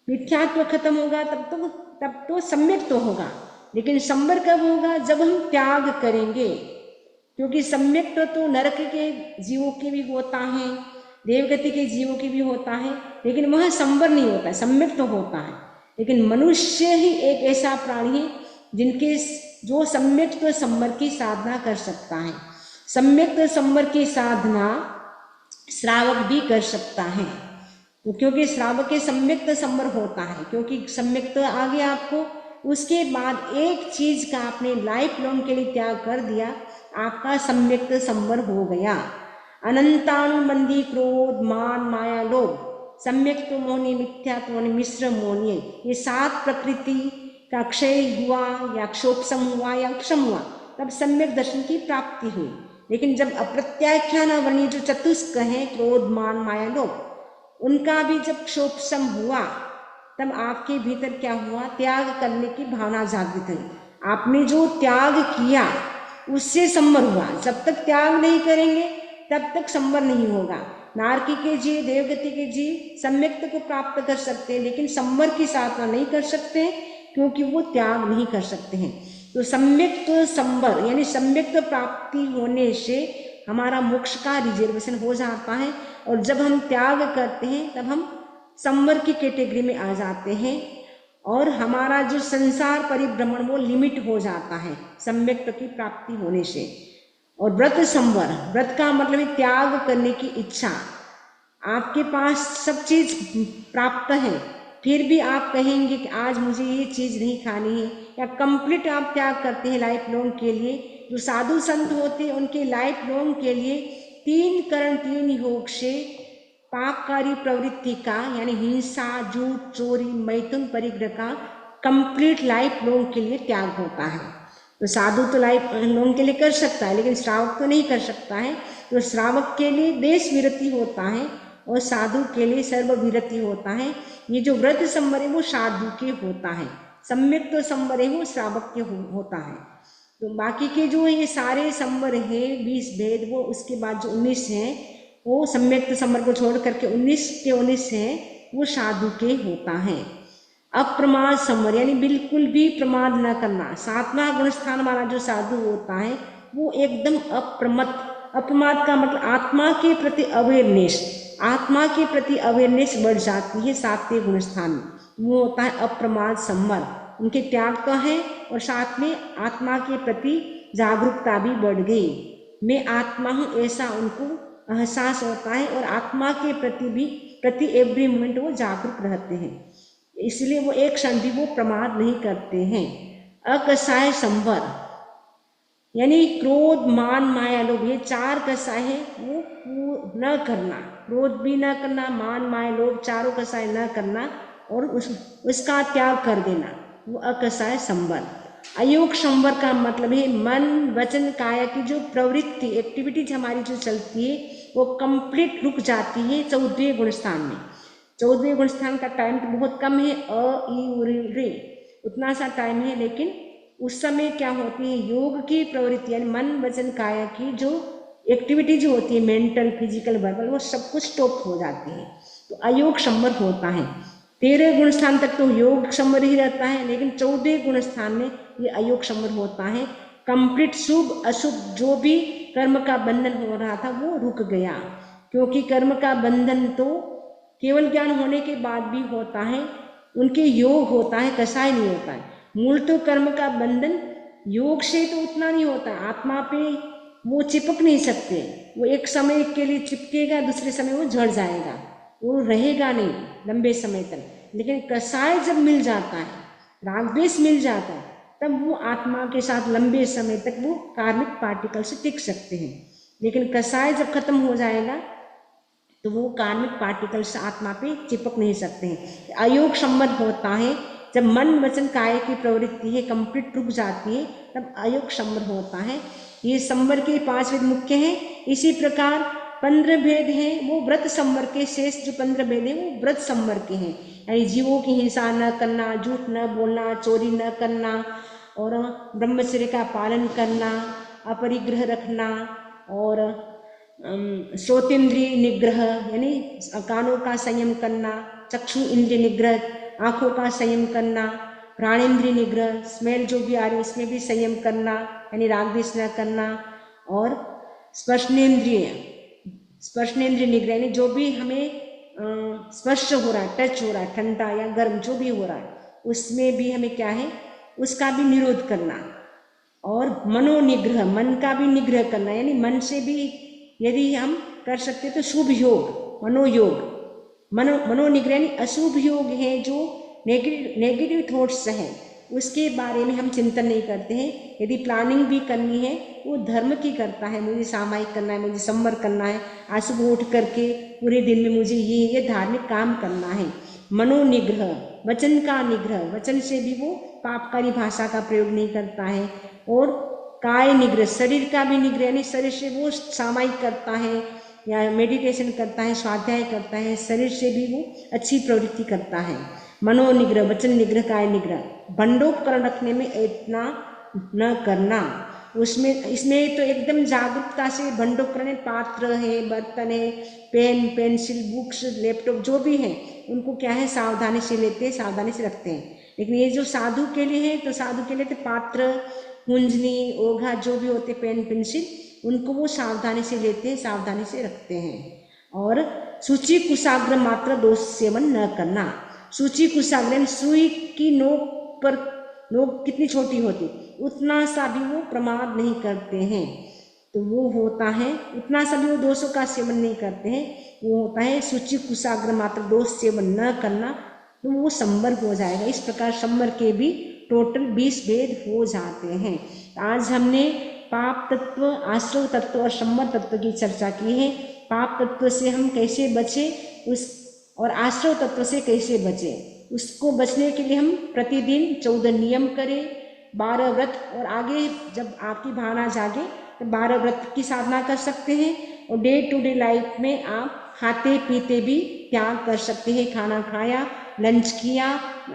Speaker 1: मिथ्यात्व खत्म होगा तब तो सम्यक्त्व होगा। लेकिन संवर कब होगा, जब हम त्याग करेंगे। क्योंकि सम्यक्त्व तो नरक के जीवों के भी होता है, देवगति के जीवों के भी होता है, लेकिन वह संवर नहीं होता है, सम्यक्त्व होता है। लेकिन मनुष्य ही एक ऐसा प्राणी है जिनके जो सम्यक्त्व संवर की साधना कर सकता है। सम्यक्त्व संवर की साधना श्रावक भी कर सकता है। तो क्योंकि श्रावक के सम्यक्त्व संवर होता है, क्योंकि सम्यक्त्व आ गया आपको, उसके बाद एक चीज का आपने लाइफ लॉन्ग के लिए त्याग कर दिया, आपका सम्यक्त्व संवर हो गया। अनंतानुबंधी क्रोध, मान, माया, लोभ, सम्यक्त्व मोहनी, मिथ्यात्व मोहनी, मिश्र मोहनी, ये 7 प्रकृति का क्षय हुआ या क्षोभसम हुआ या क्षम हुआ, तब सम्यक दर्शन की प्राप्ति हुई। लेकिन जब अप्रत्याख्यान वर्णी जो चतुष्क हैं, क्रोध, मान, माया, लोभ, उनका भी जब क्षोभसम हुआ तब आपके भीतर क्या हुआ, त्याग करने की भावना जागृत हुई। आपने जो त्याग किया उससे संवर हुआ। जब तक त्याग नहीं करेंगे तब तक संवर नहीं होगा। नारकी के जीव, देवगति के जीव सम्यक्त्व को प्राप्त कर सकते हैं, लेकिन संवर की साधना नहीं कर सकते हैं, क्योंकि वो त्याग नहीं कर सकते हैं। तो सम्यक्त्व संवर यानी सम्यक्त्व प्राप्ति होने से हमारा मोक्ष का रिजर्वेशन हो जाता है। और जब हम त्याग करते हैं तब हम संवर की कैटेगरी में आ जाते हैं और हमारा जो संसार परिभ्रमण वो लिमिट हो जाता है सम्यक्त्व की प्राप्ति होने से। और व्रत संवर, व्रत का मतलब है त्याग करने की इच्छा। आपके पास सब चीज प्राप्त है, फिर भी आप कहेंगे कि आज मुझे ये चीज नहीं खानी है, या कंप्लीट आप त्याग करते हैं लाइफ लॉन्ग के लिए। जो साधु संत होते हैं उनके लाइफ लॉन्ग के लिए 3 करण 3 योग से पापकारी प्रवृत्ति का यानी हिंसा, झूठ, चोरी, मैथुन, परिग्रह का कंप्लीट लाइफ लॉन्ग के लिए त्याग होता है। तो साधु तो लाइफ लॉन्ग के लिए कर सकता है, लेकिन श्रावक तो नहीं कर सकता है। तो श्रावक के लिए देश विरति होता है और साधु के लिए सर्व विरति होता है। ये जो व्रत संवर है वो साधु के होता है, सम्यक्त्व संवर है वो श्रावक के होता है। तो बाकी के जो ये सारे संवर है 20 भेद, वो उसके बाद जो 19 हैं वो सम्यक संवर को छोड़ करके 19 के 19 है वो साधु के होता है। अप्रमाद संवर यानी बिल्कुल भी प्रमाद न करना। 7वां गुण स्थान वाला जो साधु होता है वो एकदम अप्रमत। अप्रमाद का मतलब आत्मा के प्रति अवेयरनेस, आत्मा के प्रति अवेयरनेस बढ़ जाती है 7वें गुण स्थान में, वो होता है अप्रमाद संवर। उनके त्याग का है और साथ में आत्मा के प्रति जागरूकता भी बढ़ गई। मैं आत्मा हूँ ऐसा उनको एहसास होता है और आत्मा के प्रति भी प्रति एवरी मोमेंट वो जागरूक रहते हैं, इसलिए वो एक क्षण भी वो प्रमाद नहीं करते हैं। अकसाय संवर यानी क्रोध मान माया लोभ, ये 4 कसाय है वो न करना। क्रोध भी न करना, मान माया लोभ चारों कसाय न करना और उसका त्याग कर देना, वो अकसाय संवर। अयोग संवर का मतलब है मन वचन काया की जो प्रवृत्ति एक्टिविटीज हमारी जो चलती है वो कंप्लीट रुक जाती है 14वें गुण स्थान में। 14वें गुण स्थान का टाइम तो बहुत कम है, अ ई उ रे उतना सा टाइम है, लेकिन उस समय क्या होती है योग की प्रवृत्ति यानी मन वचन काया की जो एक्टिविटी जो होती है मेंटल फिजिकल वर्बल वो सब कुछ स्टॉप हो जाती है, तो अयोग संवर होता है। 13 गुण स्थान तक तो योग संवर ही रहता है, लेकिन 14वें गुण स्थान में ये अयोग संवर होता है। कंप्लीट शुभ अशुभ जो भी कर्म का बंधन हो रहा था वो रुक गया, क्योंकि कर्म का बंधन तो केवल ज्ञान होने के बाद भी होता है, उनके योग होता है, कसाय नहीं होता है। मूल तो कर्म का बंधन योग से तो उतना नहीं होता, आत्मा पे वो चिपक नहीं सकते, वो एक समय के लिए चिपकेगा दूसरे समय वो झड़ जाएगा, वो रहेगा नहीं लंबे समय तक। लेकिन कसाय जब मिल जाता है, रागद्वेष मिल जाता है, तब वो आत्मा के साथ लंबे समय तक वो कार्मिक पार्टिकल से टिक सकते हैं। लेकिन कसाय जब खत्म हो जाएगा तो वो कार्मिक पार्टिकल से आत्मा पे चिपक नहीं सकते हैं। अयोग संवर होता है जब मन वचन काय की प्रवृत्ति है कंप्लीट रुक जाती है, तब अयोग संवर होता है। ये संवर के 5 भेद मुख्य हैं। इसी प्रकार 15 भेद हैं वो व्रत संवर के, शेष जो 15 भेद हैं वो व्रत संवर के हैं, यानी जीवों की हिंसा न करना, झूठ न बोलना, चोरी न करना और ब्रह्मचर्य का पालन करना, अपरिग्रह रखना और श्रोतेंद्रिय निग्रह यानी कानों का संयम करना, चक्षु इंद्रिय निग्रह आँखों का संयम करना, प्राणेंद्रिय निग्रह स्मेल जो भी आ रही है उसमें भी संयम करना यानी रागद्वेष न करना, और स्पर्शनेंद्रिय निग्रह यानी जो भी हमें स्पर्श हो रहा है, टच हो रहा है, ठंडा या गर्म जो भी हो रहा है उसमें भी हमें क्या है उसका भी निरोध करना, और मनोनिग्रह मन का भी निग्रह करना यानी मन से भी यदि हम कर सकते तो शुभ योग मनोयोग, मनोनिग्रह यानी अशुभ योग है जो नेगेटिव थॉट्स हैं उसके बारे में हम चिंतन नहीं करते हैं। यदि प्लानिंग भी करनी है वो धर्म की करता है, मुझे सामायिक करना है, मुझे संवर करना है, आज सुबह उठ करके पूरे दिन में मुझे ये धार्मिक काम करना है। मनोनिग्रह वचन का निग्रह, वचन से भी वो पापकारी भाषा का प्रयोग नहीं करता है, और काय निग्रह शरीर का भी निग्रह यानी शरीर से वो सामायिक करता है या मेडिटेशन करता है, स्वाध्याय करता है, शरीर से भी वो अच्छी प्रवृत्ति करता है। मनोनिग्रह वचन निग्रह काय निग्रह, भंडोपकरण रखने में इतना न करना, उसमें इसमें तो एकदम जागरूकता से भंडोपकरण पात्र है, बर्तन है, पेन पेंसिल बुक्स लैपटॉप जो भी है उनको क्या है सावधानी से लेते हैं, सावधानी से रखते हैं। लेकिन ये जो साधु के लिए है तो साधु के लिए तो पात्र कुंजनी ओघा जो भी होते पेन पेंसिल उनको वो सावधानी से लेते हैं, सावधानी से रखते हैं। और सूची कुशाग्र मात्र दोष सेवन न करना, सूची कुशाग्र सुई की नोक पर, नोक कितनी छोटी होती उतना सा भी वो प्रमाद नहीं करते हैं, तो वो होता है उतना सा भी वो दोषों का सेवन नहीं करते हैं, वो होता है सूची कुशाग्र मात्र दोष सेवन न करना, तो वो संवर हो जाएगा। इस प्रकार संवर के भी टोटल 20 भेद हो जाते हैं। आज हमने पाप तत्व, आश्रव तत्व और संवर तत्व की चर्चा की है। पाप तत्व से हम कैसे बचे और आश्रव तत्व से कैसे बचे, उसको बचने के लिए हम प्रतिदिन 14 नियम करें, 12 व्रत, और आगे जब आपकी भावना जागे तो 12 व्रत की साधना कर सकते हैं, और डे टू डे लाइफ में आप खाते पीते भी त्याग कर सकते हैं। खाना खाया, लंच किया,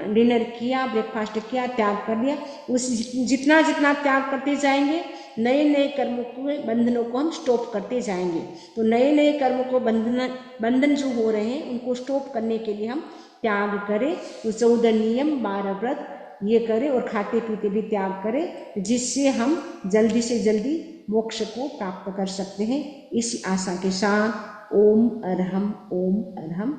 Speaker 1: डिनर किया, ब्रेकफास्ट किया, त्याग कर लिया, उस जितना जितना त्याग करते जाएंगे नए नए कर्मों के बंधनों को हम स्टॉप करते जाएंगे। तो नए नए कर्मों को बंधन जो हो रहे हैं उनको स्टॉप करने के लिए हम त्याग करें। तो 14 नियम 12 व्रत ये करें और खाते पीते भी त्याग करें, जिससे हम जल्दी से जल्दी मोक्ष को प्राप्त कर सकते हैं। इस आशा के साथ ओम अरहम ओम अरहम।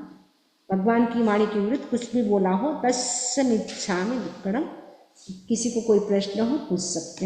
Speaker 1: भगवान की वाणी के विरुद्ध कुछ भी बोला हो तस्मिच्छामि दुक्कड़म। किसी को कोई प्रश्न हो पूछ सकते हैं।